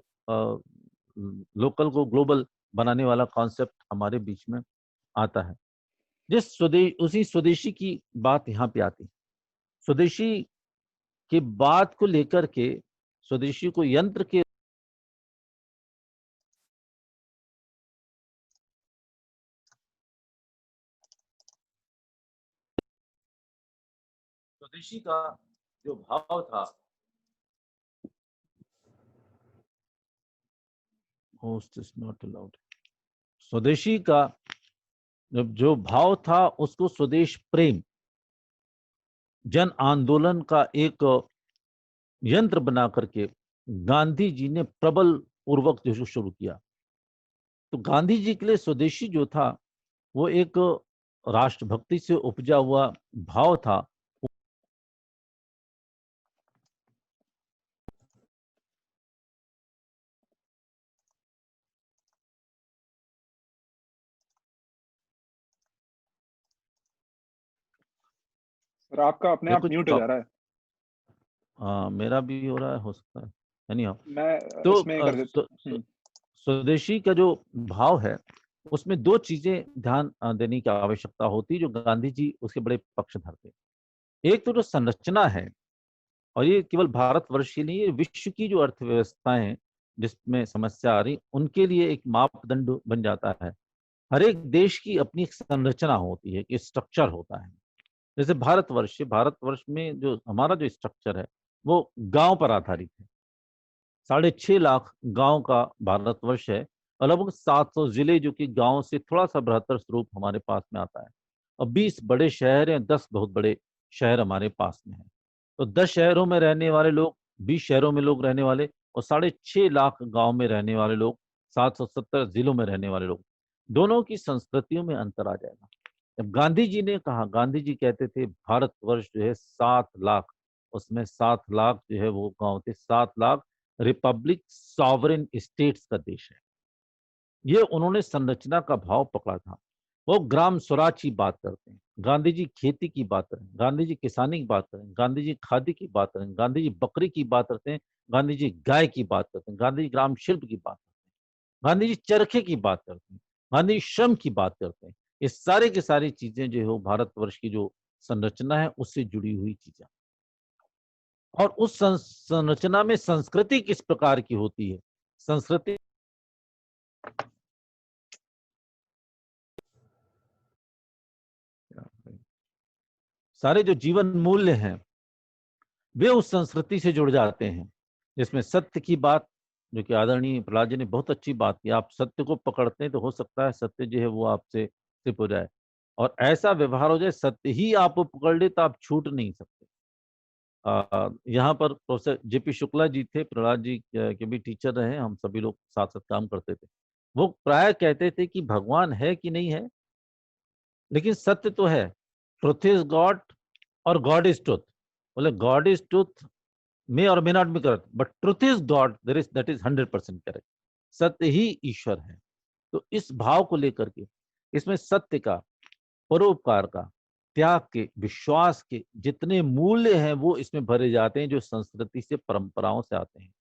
लोकल को ग्लोबल बनाने वाला कॉन्सेप्ट हमारे बीच में आता है। जिस स्वदेश, उसी स्वदेशी की बात यहाँ पे आती है। स्वदेशी की बात को लेकर के, स्वदेशी को यंत्र के, स्वदेशी का जो भाव था, होस्ट इज नॉट अलाउड, स्वदेशी का जो भाव था उसको स्वदेश प्रेम, जन आंदोलन का एक यंत्र बना करके गांधी जी ने प्रबल पूर्वक जो शुरू किया। तो गांधी जी के लिए स्वदेशी जो था वो एक राष्ट्रभक्ति से उपजा हुआ भाव था। और आपका अपने मैं आप कुछ म्यूट हो जा रहा है। मेरा भी हो रहा है, हो सकता है, यानी हाँ। मैं तो इसमें कर देता हूँ। स्वदेशी का जो भाव है उसमें दो चीजें ध्यान देने की आवश्यकता होती, जो गांधी जी उसके बड़े पक्षधर थे। एक तो जो संरचना है, और ये केवल भारतवर्ष ही नहीं, ये विश्व की जो अर्थव्यवस्थाएं हैं जिसमें समस्या आ रही, उनके लिए एक मापदंड बन जाता है। हर एक देश की अपनी एक संरचना होती है, एक स्ट्रक्चर होता है। जैसे भारतवर्ष, भारतवर्ष में जो हमारा जो स्ट्रक्चर है वो गांव पर आधारित है। 6.5 लाख गांव का भारतवर्ष है, और लगभग 700 जिले जो कि गांव से थोड़ा सा बृहत्तर स्वरूप हमारे पास में आता है। और 20 बड़े शहर हैं, 10 बहुत बड़े शहर हमारे पास में है। तो 10 शहरों में रहने वाले लोग, 20 शहरों में लोग रहने वाले, और 6.5 लाख गांव में रहने वाले लोग, 770 जिलों में रहने वाले लोग, दोनों की संस्कृतियों में अंतर आ जाएगा। जब गांधी जी ने कहा, गांधी जी कहते थे भारतवर्ष जो है 7 लाख, उसमें 7 लाख जो है वो गांव थे, 7 लाख रिपब्लिक सॉवरेन स्टेट्स का देश है। ये उन्होंने संरचना का भाव पकड़ा था। वो ग्राम स्वराज की बात करते हैं, गांधी जी खेती की बात करें, गांधी जी किसानी की बात करें, गांधी जी खादी की बात करें, गांधी जी बकरी की बात करते हैं, गांधी जी गाय की बात करते हैं, गांधी जी ग्राम शिल्प की बात करते हैं, गांधी जी चरखे की बात करते हैं, गांधी जी श्रम की बात करते हैं। ये सारे की सारी चीजें जो है भारतवर्ष की जो संरचना है उससे जुड़ी हुई चीजें, और उस संरचना में संस्कृति किस प्रकार की होती है, संस्कृति सारे जो जीवन मूल्य हैं वे उस संस्कृति से जुड़ जाते हैं, जिसमें सत्य की बात, जो कि आदरणीय प्रहलाद जी ने बहुत अच्छी बात की, आप सत्य को पकड़ते हैं तो हो सकता है सत्य जो है वो आपसे सिप हो जाए, और ऐसा व्यवहार हो जाए सत्य ही आपको पकड़ ले तो आप छूट नहीं सकते। यहाँ पर प्रोफेसर जेपी शुक्ला जी थे, प्रहलाद जी के भी टीचर रहे, हम सभी लोग साथ साथ काम करते थे। वो प्राय कहते थे कि भगवान है कि नहीं है, लेकिन सत्य तो है, ट्रुथ इज गॉड और गॉड इज ट्रुथ। बोले गॉड इज ट्रुथ मे और may not be correct, but truth is God, there is that is 100% correct. सत्य ही ईश्वर है। तो इस भाव को लेकर के इसमें सत्य का, परोपकार का, त्याग के, विश्वास के जितने मूल्य हैं वो इसमें भरे जाते हैं, जो संस्कृति से, परंपराओं से आते हैं।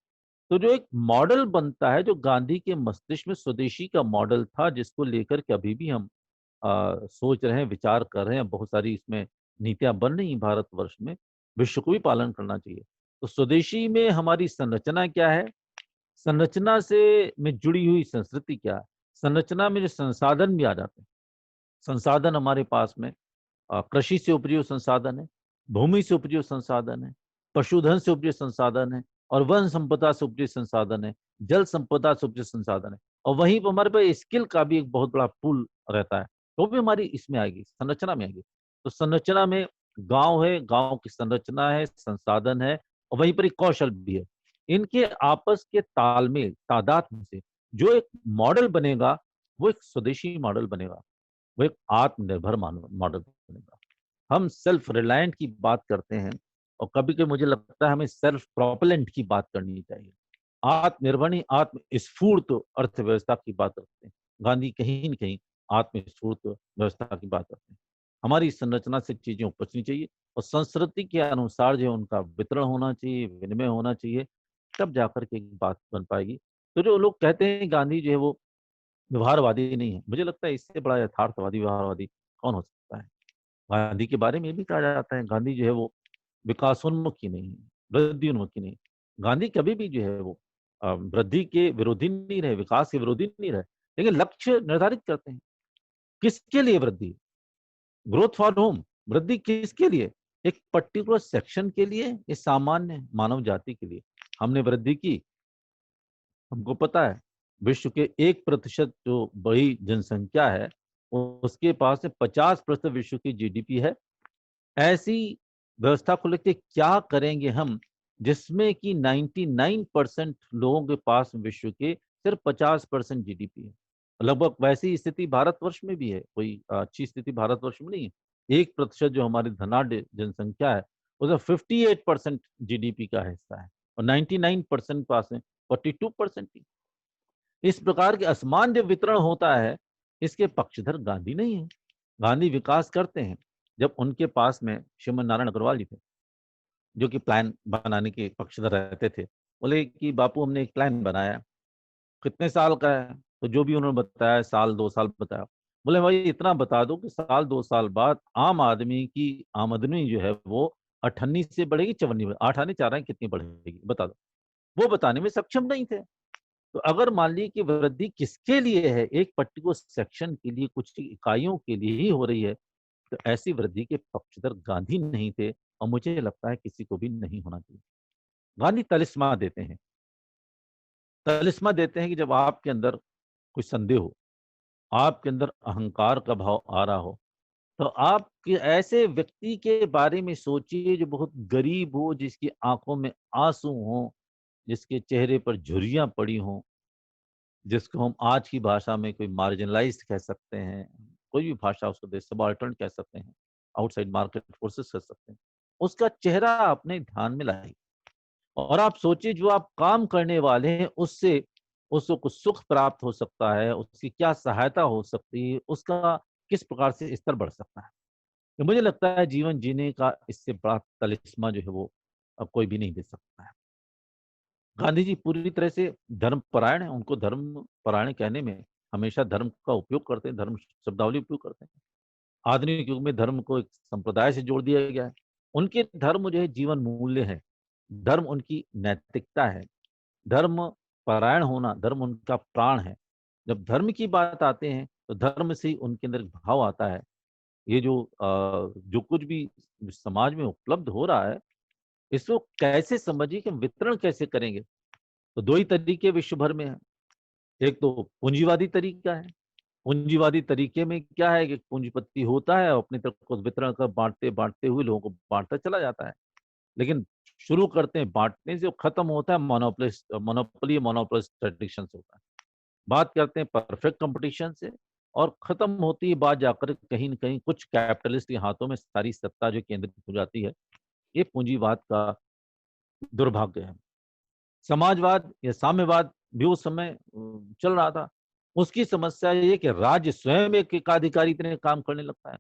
तो जो एक मॉडल बनता है, जो गांधी के मस्तिष्क में स्वदेशी का मॉडल था, जिसको लेकर के अभी भी हम सोच रहे हैं, विचार कर रहे हैं, बहुत सारी इसमें नीतियां बन रही हैं भारतवर्ष में, विश्व को भी पालन करना चाहिए। तो स्वदेशी में हमारी संरचना क्या है, संरचना से में जुड़ी हुई संस्कृति क्या है, संरचना में जो संसाधन भी आ जाते हैं, संसाधन हमारे पास में कृषि से उपजी हुए संसाधन है, भूमि से उपजी हुए संसाधन है, पशुधन से उपजे संसाधन है, और वन संपदा से उपजे संसाधन है, जल संपदा से उपजे संसाधन है, और वहीं पर हमारे पास स्किल का भी एक बहुत बड़ा पूल रहता है, तो भी हमारी इसमें आएगी, संरचना में आएगी। तो संरचना में गांव है, गांव की संरचना है, संसाधन है, और वहीं पर एक कौशल भी है। इनके आपस के तालमेल, तादाद से जो एक मॉडल बनेगा, वो एक स्वदेशी मॉडल बनेगा, वो एक आत्मनिर्भर मॉडल बनेगा। हम सेल्फ रिलायंट की बात करते हैं, और कभी कभी मुझे लगता है हमें सेल्फ प्रोपेलेंट की बात करनी चाहिए। आत्मनिर्भर नहीं, आत्म स्फूर्त अर्थव्यवस्था की बात करते हैं। गांधी कहीं न कहीं आत्म स्फूर्त व्यवस्था की बात करते हैं। हमारी संरचना से चीजें उपजनी चाहिए, और संस्कृति के अनुसार जो उनका वितरण होना चाहिए, विनिमय होना चाहिए, तब जाकर के एक बात बन पाएगी। तो जो लोग कहते हैं गांधी जो है वो व्यवहारवादी नहीं है, मुझे लगता है इससे बड़ा यथार्थवादी व्यवहारवादी कौन हो सकता है। गांधी के बारे में भी कहा जाता है, गांधी जो है वो विकासोन्मुखी नहीं है, वृद्धि उन्मुखी नहीं। गांधी कभी भी जो है वो वृद्धि के विरोधी नहीं रहे, विकास के विरोधी नहीं रहे, लेकिन लक्ष्य निर्धारित करते हैं। किसके लिए वृद्धि, ग्रोथ फॉर होम, वृद्धि किसके लिए, एक पर्टिकुलर सेक्शन के लिए, इस सामान्य मानव जाति के लिए हमने वृद्धि की। हमको पता है विश्व के 1% जो बड़ी जनसंख्या है, उसके पास में 50% विश्व की जीडीपी है। ऐसी व्यवस्था को लेकर क्या करेंगे हम, जिसमें कि 99% लोगों के पास विश्व के सिर्फ 50% जीडीपी है। लगभग वैसी स्थिति भारतवर्ष में भी है, कोई अच्छी स्थिति भारतवर्ष में नहीं है। 1% जो हमारी धनाढ्य जनसंख्या है, उसमें 58% जीडीपी का हिस्सा है, और 99% पास में 42% ही। इस प्रकार के असमान जो वितरण होता है, इसके पक्षधर गांधी नहीं है। गांधी विकास करते हैं। जब उनके पास में श्रीमन नारायण अग्रवाल जी थे, जो कि प्लान बनाने के पक्षधर रहते थे, बोले कि बापू हमने एक प्लान बनाया, कितने साल का है, तो जो भी उन्होंने बताया, साल 2 साल बताया। बोले भाई इतना बता दो कि साल 2 साल बाद आम आदमी की आमदनी जो है वो 98 से बढ़ेगी 54, 8 आने 4 आने कितनी बढ़ेगी बता दो। वो बताने में सक्षम नहीं थे। तो अगर मान ली कि वृद्धि किसके लिए है, एक पर्टिकुलर सेक्शन के लिए, कुछ इकाइयों के लिए ही हो रही है, तो ऐसी वृद्धि के पक्षधर गांधी नहीं थे, और मुझे लगता है किसी को भी नहीं होना चाहिए। गांधी तलिस्मा देते हैं, तलिस्मा देते हैं कि जब आपके अंदर कोई संदेह हो, आपके अंदर अहंकार का भाव आ रहा हो, तो आप ऐसे व्यक्ति के बारे में सोचिए जो बहुत गरीब हो, जिसकी आंखों में आंसू हो, जिसके चेहरे पर झुर्रियां पड़ी हों, जिसको हम आज की भाषा में कोई मार्जिनलाइज्ड कह सकते हैं, कोई भी भाषा उसको दे, सबाल्टर्न कह सकते हैं, आउटसाइड मार्केट फोर्सेस कह सकते हैं, उसका चेहरा अपने ध्यान में लाइए और आप सोचिए जो आप काम करने वाले हैं उससे उसको कुछ सुख प्राप्त हो सकता है, उसकी क्या सहायता हो सकती है, उसका किस प्रकार से स्तर बढ़ सकता है। तो मुझे लगता है जीवन जीने का इससे बड़ा तलिस्मा जो है वो कोई भी नहीं दे सकता है। गांधी जी पूरी तरह से धर्म परायण है, उनको धर्म परायण कहने में हमेशा धर्म का उपयोग करते हैं, धर्म शब्दावली उपयोग करते हैं। आधुनिक युग में धर्म को एक संप्रदाय से जोड़ दिया गया है। उनके धर्म जो है जीवन मूल्य है, धर्म उनकी नैतिकता है, धर्म परायण होना, धर्म उनका प्राण है। जब धर्म की बात आते हैं तो धर्म से ही उनके अंदर एक भाव आता है। ये जो कुछ भी समाज में उपलब्ध हो रहा है, इसको कैसे समझिए कि वितरण कैसे करेंगे? तो 2 ही तरीके विश्व भर में हैं। एक तो पूंजीवादी तरीका है। पूंजीवादी तरीके में क्या है कि पूंजीपति होता है और अपनी तरफ को वितरण कर बाँटते हुए लोगों को बाँटता चला जाता है। लेकिन शुरू करते हैं बाँटने से, खत्म होता है मोनोपोलिस्ट ट्रेडिक्शन से होता है। बात करते हैं परफेक्ट कॉम्पिटिशन से और खत्म होती है बात जाकर कहीं न कहीं कुछ कैपिटलिस्ट के हाथों में सारी सत्ता जो केंद्रित हो जाती है। ये पूंजीवाद का दुर्भाग्य है। समाजवाद या साम्यवाद भी उस समय चल रहा था। उसकी समस्या ये है कि राज्य स्वयं एक एकाधिकारी की तरह काम करने लगता है।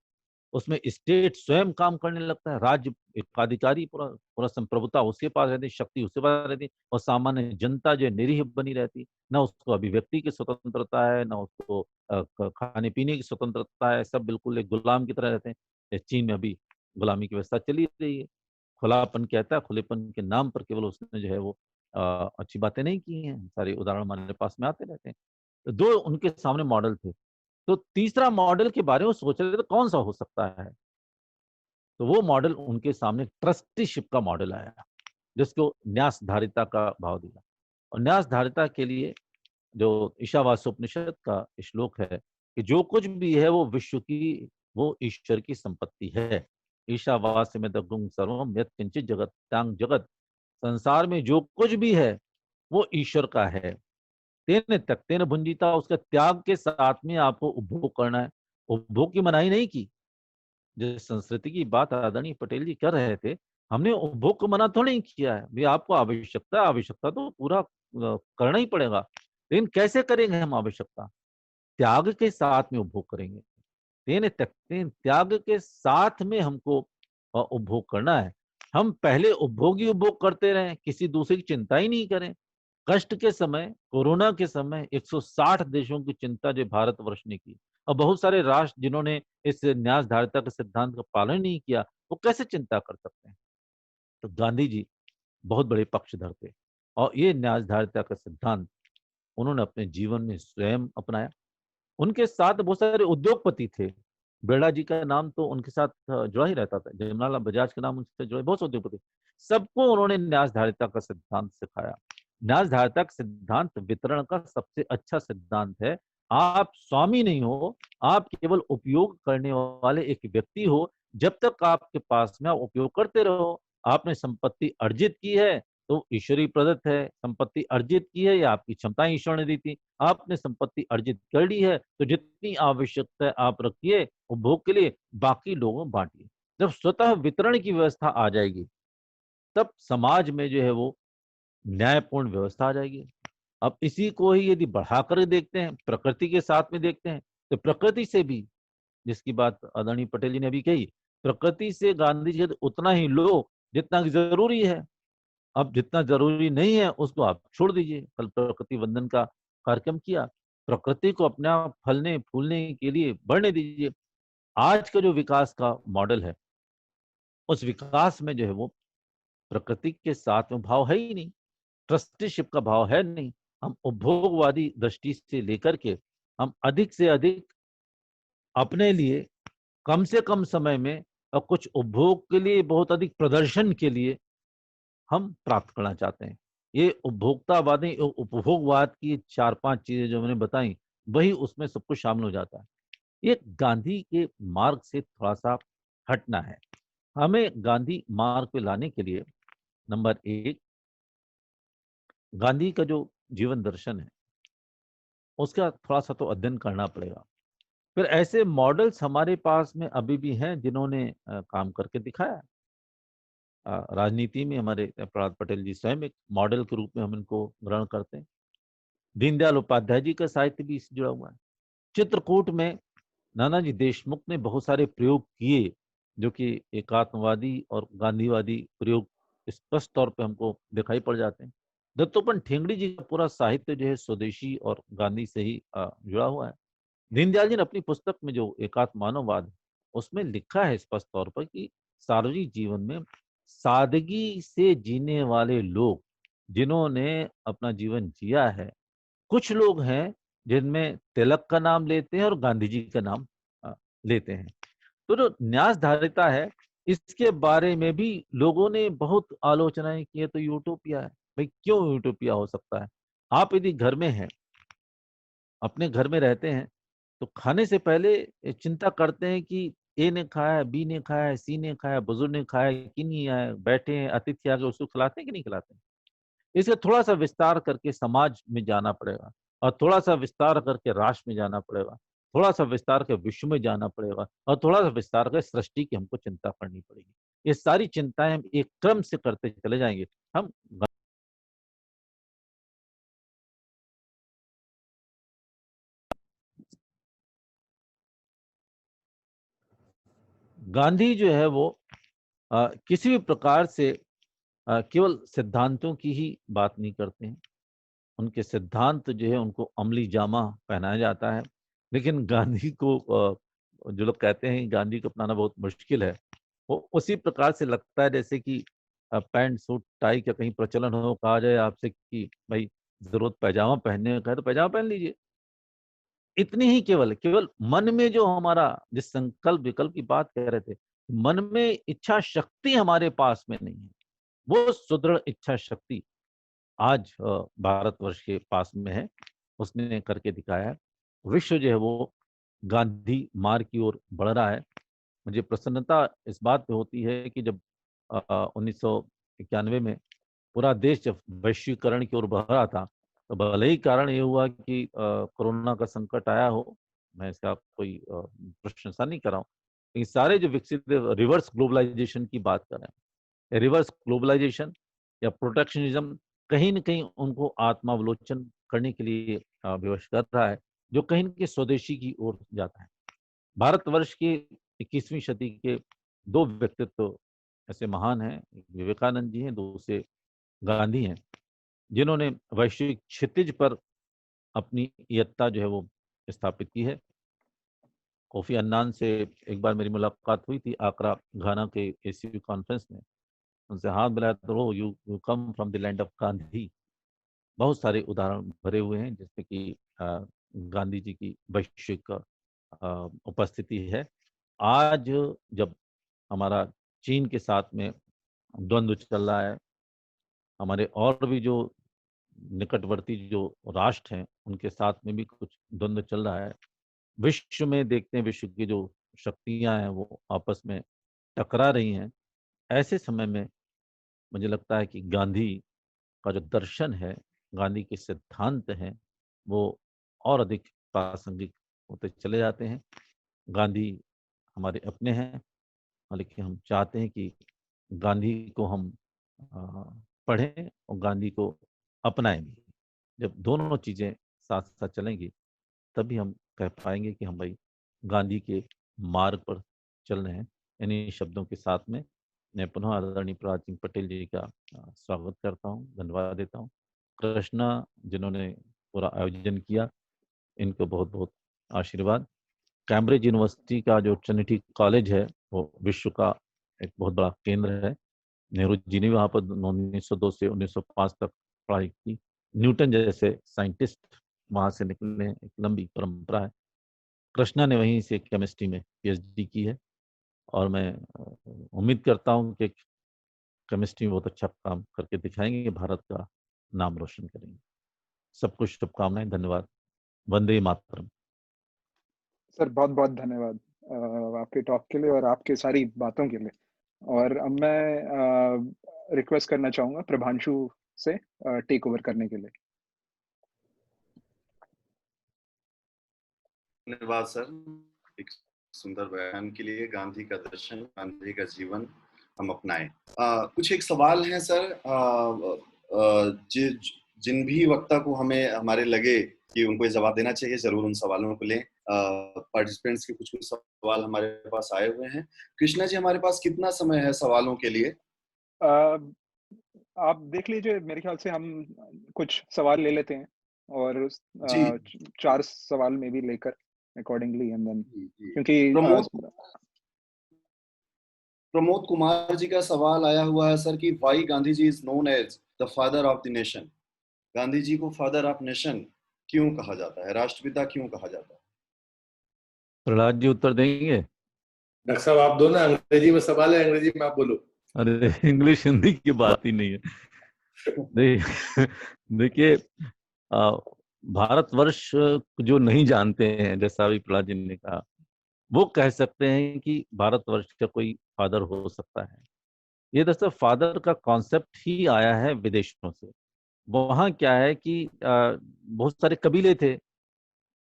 उसमें स्टेट स्वयं काम करने लगता है। राज्य एकाधिकारी पूरा पूरा संप्रभुता उसके पास रहती है, शक्ति उसके पास रहती है और सामान्य जनता जो है निरीह बनी रहती है। ना उसको अभिव्यक्ति की स्वतंत्रता है, ना उसको खाने-पीने की स्वतंत्रता है। सब बिल्कुल एक गुलाम की तरह रहते हैं। चीन में अभी गुलामी की व्यवस्था चली रही है। खुलापन कहता है, खुलेपन के नाम पर केवल उसने जो है वो अच्छी बातें नहीं की हैं। सारे उदाहरण हमारे पास में आते रहते हैं। तो 2 उनके सामने मॉडल थे। तो तीसरा मॉडल के बारे में सोच रहे थे कौन-सा हो सकता है? तो वो मॉडल उनके सामने ट्रस्टीशिप का मॉडल आया, जिसको न्यासधारिता का भाव दिया। और न्यासधारिता के लिए जो ईशावास्योपनिषद का श्लोक है कि जो कुछ भी है वो विश्व की, वो ईश्वर की संपत्ति है। ईशावास्यमिदं सर्वं यत्किंचित् जगत्यां जगत्। संसार में जो कुछ भी है वो ईश्वर का है। तेन त्यक्तेन भुंजीता, उसका त्याग के साथ में आपको उपभोग करना है। उपभोग की मनाही नहीं की। जिस संस्कृति की बात आदरणीय पटेल जी कर रहे थे, हमने उपभोग को मना थोड़ी नहीं किया है। भई आपको आवश्यकता तो पूरा करना ही पड़ेगा। लेकिन कैसे करेंगे हम आवश्यकता? त्याग के साथ में उपभोग करेंगे। तेन त्यक्तेन, त्याग के साथ में हमको उपभोग करना है। हम पहले उपभोग ही उपभोग करते रहें, किसी दूसरे की चिंता ही नहीं करें। कष्ट के समय, कोरोना के समय 160 देशों की चिंता जो भारतवर्ष ने की और बहुत सारे राष्ट्र जिन्होंने इस न्यासधारिता के सिद्धांत का पालन नहीं किया, वो कैसे चिंता कर सकते हैं? तो गांधी जी बहुत बड़े पक्षधर थे और ये न्यासधारिता का सिद्धांत उन्होंने अपने जीवन में स्वयं अपनाया। उनके साथ बहुत सारे उद्योगपति थे। बिरला जी का नाम तो उनके साथ जुड़ा ही रहता था। जयराम बजाज का नाम उनसे जुड़े बहुत से उद्योगपति। सबको उन्होंने न्यासधारिता का सिद्धांत सिखाया। न्यासधारिता का सिद्धांत वितरण का सबसे अच्छा सिद्धांत है। आप स्वामी नहीं हो, आप केवल उपयोग करने वाले एक व्यक्ति हो। जब तक आपके पास में आप उपयोग करते रहो। आपने संपत्ति अर्जित की है तो ईश्वरीय प्रदत्त है। संपत्ति अर्जित की है या आपकी क्षमताएं ईश्वर ने दी थी। आपने संपत्ति अर्जित कर ली है तो जितनी आवश्यकता है आप रखिए उपभोग के लिए, बाकी लोगों में बांटिए। जब स्वतः वितरण की व्यवस्था आ जाएगी तब समाज में जो है वो न्यायपूर्ण व्यवस्था आ जाएगी। अब इसी को ही यदि बढ़ाकर देखते हैं, प्रकृति के साथ में देखते हैं, तो प्रकृति से भी, जिसकी बात आदरणीय पटेल जी ने अभी कही, प्रकृति से गांधी जी उतना ही लो जितना कि जरूरी है। अब जितना जरूरी नहीं है उसको आप छोड़ दीजिए। कल प्रकृति वंदन का कार्यक्रम किया। प्रकृति को अपने आप फलने फूलने के लिए बढ़ने दीजिए। आज का जो विकास का मॉडल है, उस विकास में जो है वो प्रकृति के साथ में भाव है ही नहीं, ट्रस्टीशिप का भाव है नहीं। हम उपभोगवादी दृष्टि से लेकर के हम अधिक से अधिक अपने लिए कम से कम समय में और कुछ उपभोग के लिए बहुत अधिक प्रदर्शन के लिए हम प्राप्त करना चाहते हैं। ये उपभोक्तावादी उपभोगवाद की 4-5 चीजें जो मैंने बताई, वही उसमें सब कुछ शामिल हो जाता है। ये गांधी के मार्ग से थोड़ा-सा हटना है। हमें गांधी मार्ग पे लाने के लिए नंबर 1 गांधी का जो जीवन दर्शन है, उसका थोड़ा-सा तो अध्ययन करना पड़ेगा। फिर ऐसे मॉडल्स हमारे पास में अभी भी हैं जिन्होंने काम करके दिखाया। राजनीति में हमारे प्रहलाद पटेल जी स्वयं एक मॉडल के रूप में हम इनको ग्रहण करते हैं। दीनदयाल उपाध्याय जी का साहित्य भी इससे जुड़ा हुआ है। चित्रकूट में नानाजी देशमुख ने बहुत सारे प्रयोग किए जो कि एकात्मवादी और गांधीवादी प्रयोग स्पष्ट तौर पे हमको दिखाई पड़ जाते हैं। दत्तोपंत ठेंगड़ी जी का पूरा साहित्य जो है स्वदेशी और गांधी से ही जुड़ा हुआ है। दीनदयाल जी ने अपनी पुस्तक में जो एकात्म मानववाद है उसमें लिखा है स्पष्ट तौर पर कि सार्वजनिक जीवन में सादगी से जीने वाले लोग जिन्होंने अपना जीवन जिया है, कुछ लोग हैं जिनमें तिलक का नाम लेते हैं और गांधी जी का नाम लेते हैं। तो जो न्यासधारिता है इसके बारे में भी लोगों ने बहुत आलोचनाएं की है। तो यूटोपिया है भाई, क्यों यूटोपिया हो सकता है? आप यदि घर में हैं, अपने घर में रहते हैं, तो खाने से पहले चिंता करते हैं कि ए ने खाया, बी ने खाया, सी ने खाया, बुजुर्ग ने खाया कि नहीं आया, बैठे हैं अतिथि आके उसको खिलाते हैं कि नहीं खिलाते हैं। इसका थोड़ा सा विस्तार करके समाज में जाना पड़ेगा और थोड़ा सा विस्तार करके राष्ट्र में जाना पड़ेगा, थोड़ा सा विस्तार के विश्व में जाना पड़ेगा और थोड़ा सा विस्तार कर सृष्टि की हमको चिंता करनी पड़ेगी। ये सारी चिंताएं हम एक क्रम से करते चले जाएंगे। हम गांधी जो है वो किसी भी प्रकार से केवल सिद्धांतों की ही बात नहीं करते हैं। उनके सिद्धांत जो है उनको अमली जामा पहनाया जाता है। लेकिन गांधी को जो लोग कहते हैं गांधी को अपनाना बहुत मुश्किल है, वो उसी प्रकार से लगता है जैसे कि पैंट सूट टाई का कहीं प्रचलन हो, कहा जाए आपसे कि भाई जरूरत पैजामा पहनने का है तो पैजामा पहन लीजिए। इतनी ही केवल केवल मन में जो हमारा जिस संकल्प विकल्प की बात कर रहे थे, मन में इच्छा शक्ति हमारे पास में नहीं है। वो सुदृढ़ इच्छा शक्ति आज भारतवर्ष के पास में है, उसने करके दिखाया है। विश्व जो है वो गांधी मार्ग की ओर बढ़ रहा है। मुझे प्रसन्नता इस बात पे होती है कि जब 1991 में पूरा देश जब वैश्वीकरण की ओर बढ़ रहा था, तो भले ही कारण ये हुआ कि कोरोना का संकट आया हो, मैं इसका कोई प्रशंसा नहीं कर रहा हूँ, लेकिन सारे जो विकसित रिवर्स ग्लोबलाइजेशन की बात कर रहे हैं, रिवर्स ग्लोबलाइजेशन या प्रोटेक्शनिज्म कहीं न कहीं उनको आत्मावलोचन करने के लिए विवश कर रहा है, जो कहीं न कहीं स्वदेशी की ओर जाता है। भारतवर्ष के 21वीं सदी के 2 व्यक्तित्व ऐसे महान हैं, एक विवेकानंद जी हैं, दूसरे गांधी हैं, जिन्होंने वैश्विक क्षितिज पर अपनी इयत्ता जो है वो स्थापित की है। कोफी अन्नान से एक बार मेरी मुलाकात हुई थी आकरा, घाना के एसीयू कॉन्फ्रेंस में। उनसे हाथ मिलाया तो you you come from the land of Gandhi. बहुत सारे उदाहरण भरे हुए हैं जिसमें कि गांधी जी की वैश्विक उपस्थिति है। आज जब हमारा चीन के साथ में द्वंद्व चल रहा है, हमारे और भी जो निकटवर्ती जो राष्ट्र हैं उनके साथ में भी कुछ द्वंद्व चल रहा है। विश्व में देखते हैं, विश्व की जो शक्तियां हैं वो आपस में टकरा रही हैं। ऐसे समय में मुझे लगता है कि गांधी का जो दर्शन है, गांधी के सिद्धांत हैं, वो और अधिक प्रासंगिक होते चले जाते हैं। गांधी हमारे अपने हैं, लेकिन हम चाहते हैं कि गांधी को हम अ, पढ़ें और गांधी को अपनाएं भी। जब दोनों चीज़ें साथ-साथ चलेंगी, तभी हम कह पाएँगे कि हम भाई गांधी के मार्ग पर चल रहे हैं। इन्हीं शब्दों के साथ में मैं पुनः आदरणीय प्रहलाद सिंह पटेल जी का स्वागत करता हूँ, धन्यवाद देता हूँ। कृष्णा जिन्होंने पूरा आयोजन किया, इनको बहुत-बहुत आशीर्वाद। कैम्ब्रिज यूनिवर्सिटी का जो ट्रिनिटी कॉलेज है, वो विश्व का एक बहुत बड़ा केंद्र है। नेहरू जी ने वहाँ पर 1902 से 1905 तक पढ़ाई की। न्यूटन जैसे साइंटिस्ट वहाँ से निकले हैं, एक लंबी परंपरा है। कृष्णा ने वहीं से केमिस्ट्री में पीएचडी की है और मैं उम्मीद करता हूँ कि केमिस्ट्री में बहुत अच्छा काम करके दिखाएंगे, भारत का नाम रोशन करेंगे। सबको शुभकामनाएं, धन्यवाद। वंदे मातरम। सर बहुत बहुत धन्यवाद आपके टॉक के लिए और आपके सारी बातों के लिए। और अब मैं रिक्वेस्ट करना चाहूँगा प्रभांशु से टेक ओवर करने के लिए। धन्यवाद सर, एक सुंदर बयान के लिए। गांधी का दर्शन, गांधी का जीवन हम अपनाएं। कुछ एक सवाल हैं सर, जिन भी वक्ता को हमें हमारे लगे कि उनको ये जवाब देना चाहिए, जरूर उन सवालों को लें। पार्टिसिपेंट्स के कुछ सवाल हमारे पास आए हुए हैं। कृष्णा जी, हमारे पास कितना समय है सवालों के लिए? आप देख लीजिए, मेरे ख्याल से हम कुछ सवाल ले लेते हैं और जी 4 सवाल में भी लेकर अकॉर्डिंगली, एंड देन जी। क्योंकि प्रमोद कुमार जी का सवाल आया हुआ है सर कि why Gandhi ji is known as the father of the nation. Gandhi ji को फादर ऑफ नेशन क्यों कहा जाता है, राष्ट्रपिता क्यों कहा जाता है? प्रहलाद जी उत्तर देंगे? डॉक्टर साहब आप दो ना, अंग्रेजी में सवाल है, अंग्रेजी में आप बोलो। अरे इंग्लिश हिंदी की बात ही नहीं है। देखिए, भारतवर्ष जो नहीं जानते हैं, जैसा अभी प्रहलाद जी ने कहा, वो कह सकते हैं कि भारतवर्ष का कोई फादर हो सकता है। ये दरअसल फादर का कॉन्सेप्ट ही आया है विदेशों से। वहाँ क्या है कि बहुत सारे कबीले थे,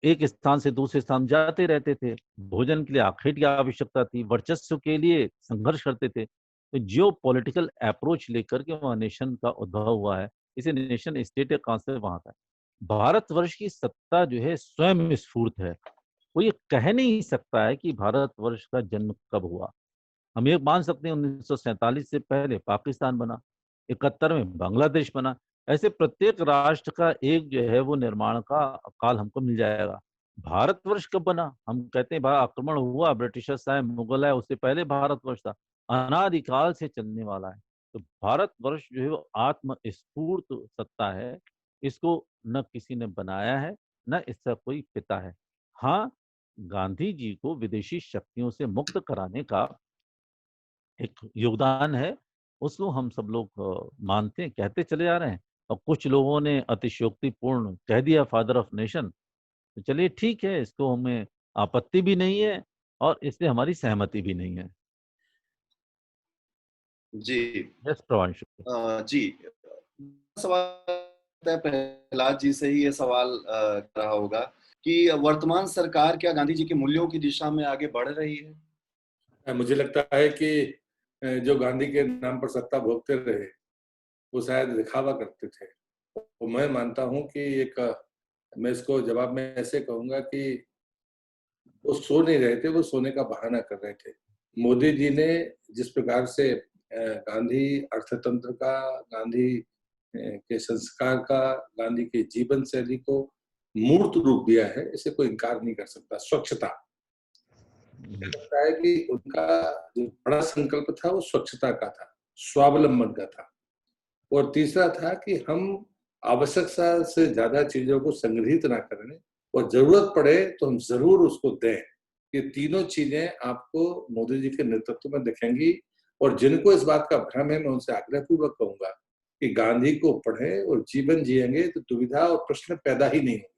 एक स्थान से दूसरे स्थान जाते रहते थे, भोजन के लिए आखेट की आवश्यकता थी, वर्चस्व के लिए संघर्ष करते थे। तो जियो पॉलिटिकल अप्रोच लेकर के वहाँ नेशन का उद्भव हुआ है। इसे नेशन स्टेट का कॉन्सेप्ट वहाँ का है। भारतवर्ष की सत्ता जो है स्वयं स्फूर्त है। वो ये कह नहीं सकता है कि भारतवर्ष का जन्म कब हुआ। हम ये मान सकते हैं 1947 से पहले पाकिस्तान बना, 71 में बांग्लादेश बना। ऐसे प्रत्येक राष्ट्र का एक जो है वो निर्माण का काल हमको मिल जाएगा। भारतवर्ष कब बना? हम कहते हैं आक्रमण हुआ, ब्रिटिशर्स आए, मुगल आए, उससे पहले भारतवर्ष था। अनादिकाल से चलने वाला है। तो भारतवर्ष जो है वो आत्म स्फूर्त सत्ता है। इसको न किसी ने बनाया है, न इसका कोई पिता है। हाँ, गांधी जी को विदेशी शक्तियों से मुक्त कराने का एक योगदान है, उसको हम सब लोग मानते हैं, कहते चले जा रहे हैं। और कुछ लोगों ने अतिशयोक्तिपूर्ण कह दिया फादर ऑफ नेशन, तो चलिए ठीक है, इसको हमें आपत्ति भी नहीं है और इससे हमारी सहमति भी नहीं है। जी यस प्रवांशु। जी, सवाल प्रहलाद जी से ही ये सवाल रहा होगा कि वर्तमान सरकार क्या गांधी जी के मूल्यों की दिशा में आगे बढ़ रही है? मुझे लगता है कि जो गांधी के नाम पर सत्ता भोगते रहे वो शायद दिखावा करते थे। तो मैं मानता हूं कि मैं इसको जवाब में ऐसे कहूंगा कि वो सो नहीं रहे थे, वो सोने का बहाना कर रहे थे। मोदी जी ने जिस प्रकार से गांधी अर्थतंत्र का, गांधी के संस्कार का, गांधी के जीवन शैली को मूर्त रूप दिया है, इसे कोई इनकार नहीं कर सकता। स्वच्छता, मुझे लगता है कि उनका जो बड़ा संकल्प था वो स्वच्छता का था, स्वावलंबन का था। और तीसरा था कि हम आवश्यकता से ज्यादा चीजों को संग्रहित ना करें और जरूरत पड़े तो हम जरूर उसको दें। ये तीनों चीजें आपको मोदी जी के नेतृत्व में दिखेंगी। और जिनको इस बात का भ्रम है, मैं उनसे आग्रहपूर्वक कहूंगा कि गांधी को पढ़ें और जीवन जिएंगे तो दुविधा और प्रश्न पैदा ही नहीं होंगे।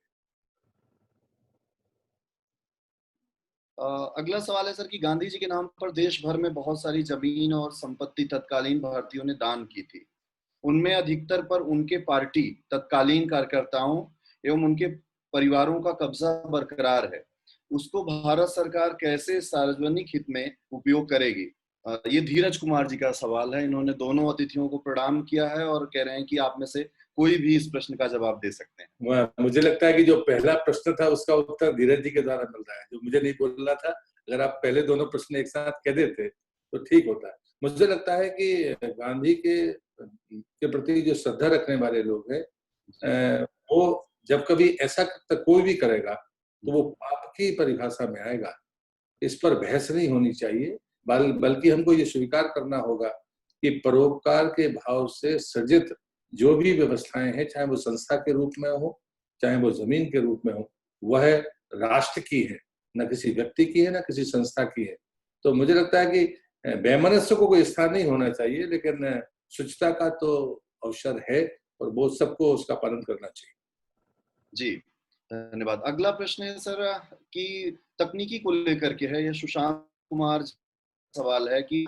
अगला सवाल है सर कि गांधी जी के नाम पर देश भर में बहुत सारी जमीन और संपत्ति तत्कालीन भारतीयों ने दान की थी। उनमें अधिकतर पर उनके पार्टी, तत्कालीन कार्यकर्ताओं एवं उनके परिवारों का कब्जा बरकरार है। उसको भारत सरकार कैसे सार्वजनिक हित में उपयोग करेगी? ये धीरज कुमार जी का सवाल है। इन्होंने दोनों अतिथियों को प्रणाम किया है और कह रहे हैं कि आप में से कोई भी इस प्रश्न का जवाब दे सकते हैं। मुझे लगता है कि जो पहला प्रश्न था उसका उत्तर धीरज जी के द्वारा मिल रहा है, जो मुझे नहीं बोलना था। अगर आप पहले दोनों प्रश्न एक साथ कह देते तो ठीक होता। मुझे लगता है कि गांधी के प्रति जो श्रद्धा रखने वाले लोग हैं, वो जब कभी ऐसा कोई भी करेगा तो वो पाप की परिभाषा में आएगा। इस पर बहस नहीं होनी चाहिए, बल्कि हमको ये स्वीकार करना होगा कि परोपकार के भाव से सृजित जो भी व्यवस्थाएं हैं, चाहे वो संस्था के रूप में हो, चाहे वो जमीन के रूप में हो, वह राष्ट्र की है, न किसी व्यक्ति की है, न किसी संस्था की है। तो मुझे लगता है कि वैमनस्य को कोई स्थान नहीं होना चाहिए, लेकिन शुचिता का तो अवसर है और वो सबको उसका पालन करना चाहिए। जी धन्यवाद। अगला प्रश्न है सर कि तकनीकी को लेकर के है। यह सुशांत कुमार सवाल है कि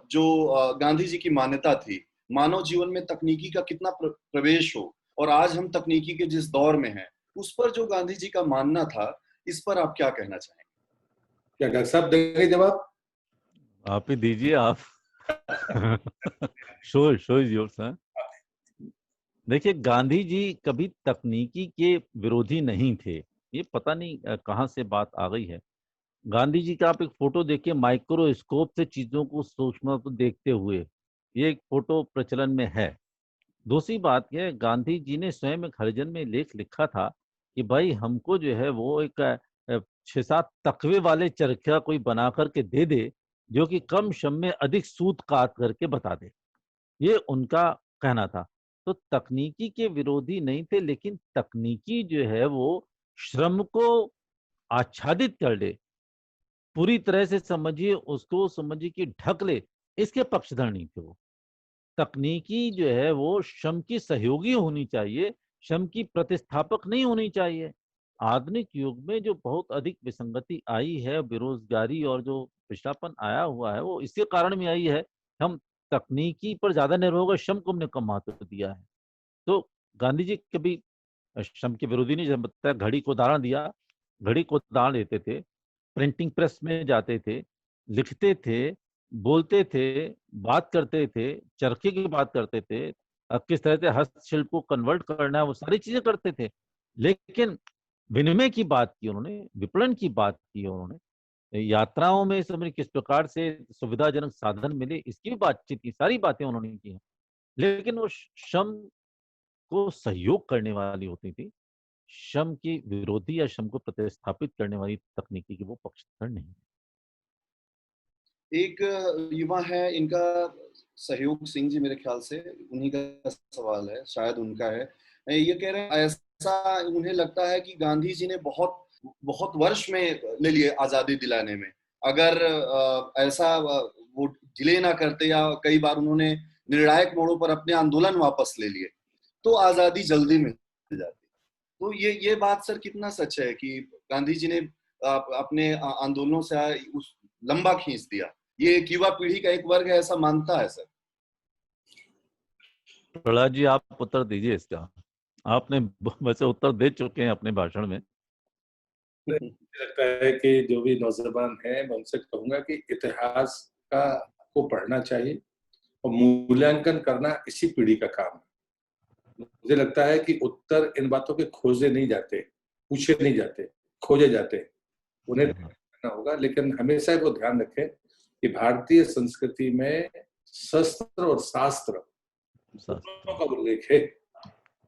जो गांधी जी की मान्यता थी, मानव जीवन में तकनीकी का कितना प्रवेश हो और आज हम तकनीकी के जिस दौर में हैं उस पर जो गांधी जी का मानना था, इस पर आप क्या कहना चाहेंगे? क्या डॉक्टर साहब देंगे जवाब? आप ही दीजिए आप। Show is yours. देखिए, गांधी जी कभी तकनीकी के विरोधी नहीं थे। ये पता नहीं कहाँ से बात आ गई है। गांधी जी का आप एक फोटो देखिए, माइक्रोस्कोप से चीजों को सूक्ष्म तो देखते हुए, ये एक फोटो प्रचलन में है। दूसरी बात यह, गांधी जी ने स्वयं एक हरिजन में लेख लिखा था कि भाई हमको जो है वो एक 6-7 तकवे वाले चरखा कोई बना करके दे दे, जो कि कम श्रम में अधिक सूत काट करके बता दे। ये उनका कहना था। तो तकनीकी के विरोधी नहीं थे, लेकिन तकनीकी जो है वो श्रम को आच्छादित कर ले, पूरी तरह से समझिए उसको, समझिए कि ढक ले, इसके पक्षधर नहीं थे वो। तकनीकी जो है वो श्रम की सहयोगी होनी चाहिए, श्रम की प्रतिस्थापक नहीं होनी चाहिए। आधुनिक युग में जो बहुत अधिक विसंगति आई है, बेरोजगारी और जो पिछड़ापन आया हुआ है, वो इसी कारण में आई है। हम तकनीकी पर ज्यादा निर्भर हो गए, श्रम को हमने कम महत्व दिया है। तो गांधी जी कभी श्रम के विरोधी नहीं। जब बताया, घड़ी को उदाहरण दिया, घड़ी को उदाहरण देते थे, प्रिंटिंग प्रेस में जाते थे, लिखते थे, बोलते थे, बात करते थे, चरखे की बात करते थे, अब किस तरह से हस्तशिल्प को कन्वर्ट करना है, वो सारी चीजें करते थे। लेकिन विनिमय की बात की उन्होंने, विपणन की बात की उन्होंने, यात्राओं में समय किस प्रकार से सुविधाजनक साधन मिले, इसकी भी बातचीत की, सारी बातें उन्होंने की हैं। लेकिन वो श्रम को सहयोग करने वाली होती थी। श्रम की विरोधी या श्रम को प्रतिस्थापित करने वाली तकनीकी की वो पक्षधर नहीं। एक युवा है, इनका सहयोग सिंह जी, मेरे ख्याल से उन्हीं का सवाल है, शायद उनका है। ये कह रहे हैं, ऐसा उन्हें लगता है कि गांधी जी ने बहुत बहुत वर्ष में ले लिए आजादी दिलाने में। अगर ऐसा वो डिले ना करते, या कई बार उन्होंने निर्णायक मोड़ों पर अपने आंदोलन वापस ले लिए, तो आजादी जल्दी मिल जाती। तो ये बात सर कितना सच है कि गांधी जी ने अपने आंदोलनों से उस लंबा खींच दिया? ये एक युवा पीढ़ी का एक वर्ग है, ऐसा मानता है सर? प्रहलाद जी, आप उत्तर दीजिए इसका। आपने वैसे उत्तर दे चुके हैं अपने भाषण में। मुझे लगता है कि जो भी नौजवान है, मैं उनसे कहूंगा कि इतिहास का को पढ़ना चाहिए और मूल्यांकन करना इसी पीढ़ी का काम है। मुझे लगता है कि उत्तर इन बातों के खोजे नहीं जाते, पूछे नहीं जाते, खोजे जाते, उन्हें करना होगा। लेकिन हमेशा वो ध्यान रखें कि भारतीय संस्कृति में शस्त्र और शास्त्र दोनों का उल्लेख है,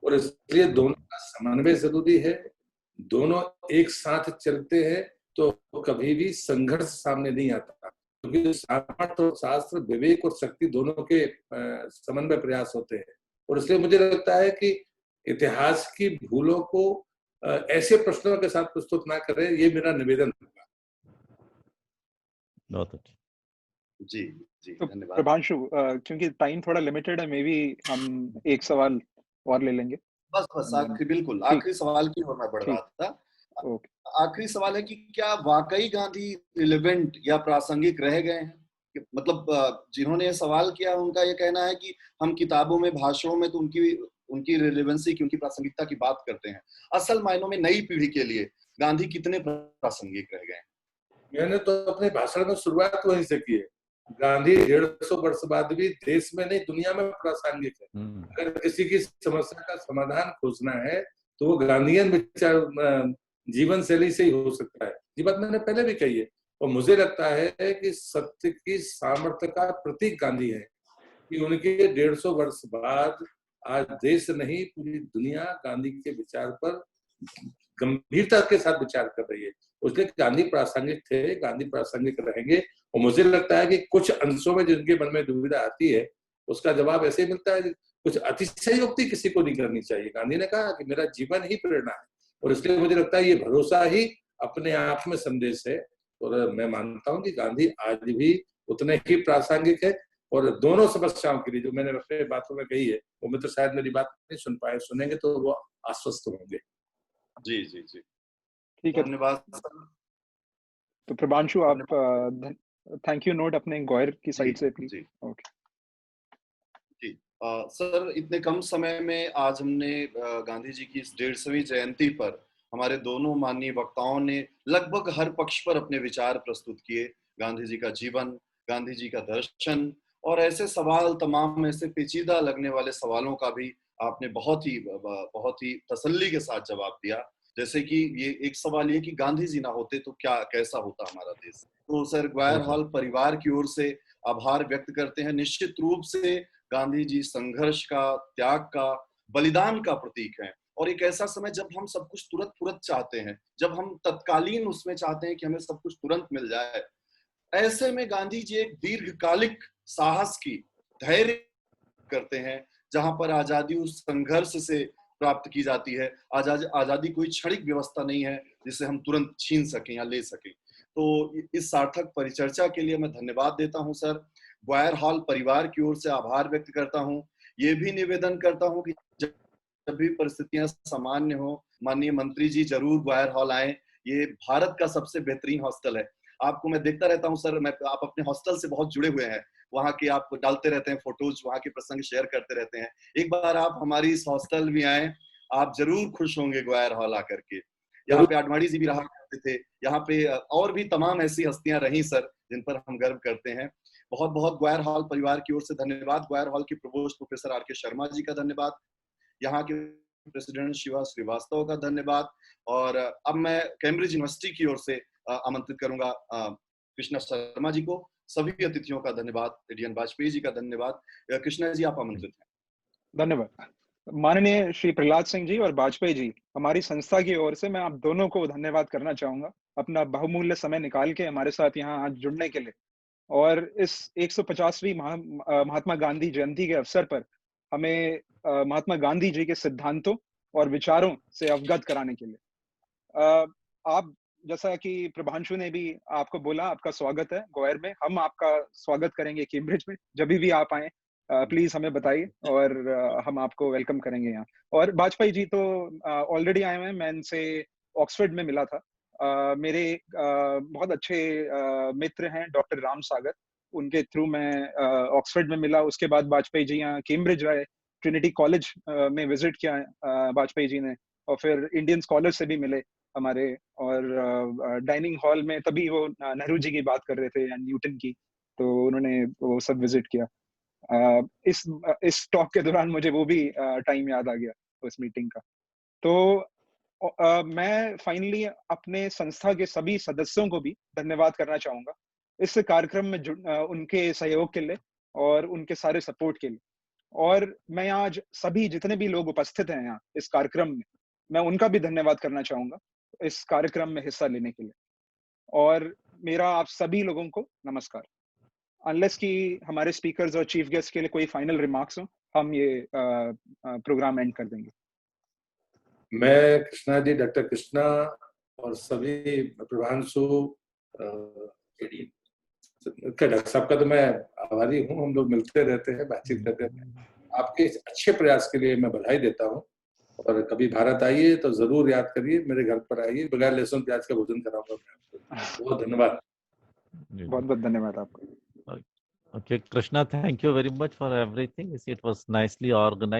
और इसलिए दोनों का समन्वय जरूरी है। दोनों एक साथ चलते हैं तो कभी भी संघर्ष सामने नहीं आता, क्योंकि सामर्थ्य और शास्त्र, विवेक और शक्ति दोनों के समन्वय प्रयास होते हैं। और इसलिए मुझे लगता है कि इतिहास की भूलों को ऐसे प्रश्नों के साथ प्रस्तुत ना करें, ये मेरा निवेदन होगा। बहुत अच्छा। जी जी, तो धन्यवाद। प्रभांशु, क्योंकि टाइम थोड़ा लिमिटेड है, मे बी हम एक सवाल और ले लेंगे। बस आखिरी, बिल्कुल ठीक। आखिरी सवाल की ओर मैं बढ़ रहा ठीक। था। ओके। आखिरी सवाल है कि क्या वाकई गांधी रिलेवेंट या प्रासंगिक रह गए हैं? मतलब जिन्होंने ये सवाल किया, उनका ये कहना है कि हम किताबों में, भाषणों में तो उनकी रिलेवेंसी की, उनकी प्रासंगिकता की बात करते हैं। असल मायनों में नई पीढ़ी के लिए गांधी कितने प्रासंगिक रह गए हैं? मैंने तो अपने भाषण में शुरुआत वहीं से की है। गांधी 150 वर्ष बाद भी देश में नहीं, दुनिया में प्रासंगिक है। अगर किसी की समस्या का समाधान खोजना है तो वो गांधीयन विचार, जीवन शैली से ही हो सकता है। ये बात मैंने पहले भी कही है। और मुझे लगता है कि सत्य की सामर्थ्य का प्रतीक गांधी है, कि उनके 150 वर्ष बाद आज देश नहीं, पूरी दुनिया गांधी के विचार पर गंभीरता के साथ विचार कर रही है। उसलिए गांधी प्रासंगिक थे, गांधी प्रासंगिक रहेंगे। और मुझे लगता है कि कुछ अंशों में जिनके मन में दुविधा आती है, उसका जवाब ऐसे मिलता है, कुछ अतिशयोक्ति किसी को नहीं करनी चाहिए। गांधी ने कहा कि मेरा जीवन ही प्रेरणा है, और इसलिए मुझे लगता है ये भरोसा ही अपने आप में संदेश है। और मैं मानता हूं कि गांधी आज भी उतने ही प्रासंगिक है। और दोनों समस्याओं के लिए जो मैंने अपने बातों में कही है, वो मित्र शायद मेरी बात नहीं सुन पाए, सुनेंगे तो वो आश्वस्त होंगे। जी जी जी, ठीक है। धन्यवाद। तो प्रभांशु, आप थैंक यू नोट अपने गौर की साइड से प्लीज। जी ओके। जी, सर, इतने कम समय में आज हमने गांधी जी की इस 150वीं जयंती पर हमारे दोनों माननीय वक्ताओं ने लगभग हर पक्ष पर अपने विचार प्रस्तुत किए। गांधी जी का जीवन, गांधी जी का दर्शन और ऐसे सवाल, तमाम ऐसे पेचीदा लगने वाले सवालों का भी आपने बहुत ही तसल्ली के साथ जवाब दिया। जैसे कि ये एक सवाल ये कि गांधी जी ना होते तो क्या कैसा होता हमारा देश। तो सर, ग्वायर हॉल परिवार की ओर से आभार व्यक्त करते हैं। निश्चित रूप से गांधी जी संघर्ष का, त्याग का, बलिदान का प्रतीक हैं। और एक ऐसा समय जब हम सब कुछ तुरंत चाहते हैं, जब हम तत्कालीन उसमें चाहते हैं कि हमें सब कुछ तुरंत मिल जाए, ऐसे में गांधी जी एक दीर्घकालिक साहस की, धैर्य करते हैं, जहां पर आजादी उस संघर्ष से प्राप्त की जाती है। आजादी कोई क्षणिक व्यवस्था नहीं है जिसे हम तुरंत छीन सकें या ले सकें। तो इस सार्थक परिचर्चा के लिए मैं धन्यवाद देता हूं सर। ग्वायर हॉल परिवार की ओर से आभार व्यक्त करता हूं। ये भी निवेदन करता हूं कि जब भी परिस्थितियां सामान्य हो, माननीय मंत्री जी जरूर ग्वायर हॉल आए। ये भारत का सबसे बेहतरीन हॉस्टल है। आपको मैं देखता रहता हूं सर, आप अपने हॉस्टल से बहुत जुड़े हुए हैं, वहाँ के आप डालते रहते हैं फोटोज, वहाँ के प्रसंग शेयर करते रहते हैं। एक बार आप हमारी इस हॉस्टल में आए, आप जरूर खुश होंगे ग्वायर हॉल आकर के। यहाँ पे आडवाणी जी भी रहा करते थे, यहाँ पे और भी तमाम ऐसी हस्तियां रही सर जिन पर हम गर्व करते हैं। बहुत बहुत ग्वायर हॉल परिवार की ओर से धन्यवाद। ग्वायर हॉल की प्रोवोस्ट प्रोफेसर आर के शर्मा जी का धन्यवाद, यहाँ के प्रेसिडेंट शिवा श्रीवास्तव का धन्यवाद। और अब मैं कैम्ब्रिज यूनिवर्सिटी की ओर से आमंत्रित करूंगा कृष्णा शर्मा जी को। सभी अतिथियों का धन्यवाद, एडीएन वाजपेयी जी का धन्यवाद। कृष्णा जी, आप आमंत्रित हैं। धन्यवाद। माननीय श्री प्रहलाद सिंह जी और वाजपेयी जी, हमारी संस्था की ओर से मैं आप दोनों को धन्यवाद करना चाहूंगा, अपना बहुमूल्य समय निकाल के हमारे साथ यहाँ आज जुड़ने के लिए, और इस 150वीं महात्मा गांधी जयंती के अवसर पर हमें महात्मा गांधी जी के सिद्धांतों और विचारों से अवगत कराने के लिए। आप, जैसा कि प्रभांशु ने भी आपको बोला, आपका स्वागत है ग्वायर में। हम आपका स्वागत करेंगे कैम्ब्रिज में, जब भी आप आए प्लीज हमें बताइए और हम आपको वेलकम करेंगे यहाँ। और वाजपेयी जी तो ऑलरेडी आए हुए हैं, मैं इनसे ऑक्सफोर्ड में मिला था। मेरे बहुत अच्छे मित्र हैं डॉक्टर राम सागर, उनके थ्रू मैं ऑक्सफोर्ड में मिला। उसके बाद वाजपेयी जी यहाँ कैम्ब्रिज आए, ट्रिनिटी कॉलेज में विजिट किया वाजपेयी जी ने, और फिर इंडियन स्कॉलर से भी मिले हमारे। और डाइनिंग हॉल में तभी वो नेहरू जी की बात कर रहे थे, न्यूटन की, तो उन्होंने वो सब विजिट किया। इस टॉक के दौरान मुझे वो भी टाइम याद आ गया उस मीटिंग का। तो मैं फाइनली अपने संस्था के सभी सदस्यों को भी धन्यवाद करना चाहूंगा इस कार्यक्रम में उनके सहयोग के लिए और उनके सारे सपोर्ट के लिए। और मैं आज सभी जितने भी लोग उपस्थित हैं यहाँ इस कार्यक्रम में, मैं उनका भी धन्यवाद करना चाहूंगा इस कार्यक्रम में हिस्सा लेने के लिए। और मेरा आप सभी लोगों को नमस्कार। अनलेस कि हमारे स्पीकर्स और चीफ गेस्ट के लिए कोई फाइनल रिमार्क्स हो, हम ये प्रोग्राम एंड कर देंगे। मैं कृष्णा जी, डॉक्टर कृष्णा और सभी प्रभांशु, डॉक्टर साहब का तो मैं आभारी हूँ। हम लोग मिलते रहते हैं, बातचीत करते रहते हैं। आपके इस अच्छे प्रयास के लिए मैं बधाई देता हूँ। और कभी भारत आइए तो जरूर याद करिए, मेरे घर पर आइए, बगैर लहसुन प्याज का भोजन कराऊंगा मैं आपको। बहुत धन्यवाद। बहुत बहुत धन्यवाद आपको। Okay, Krishna, thank you very much for everything. It was nicely organized.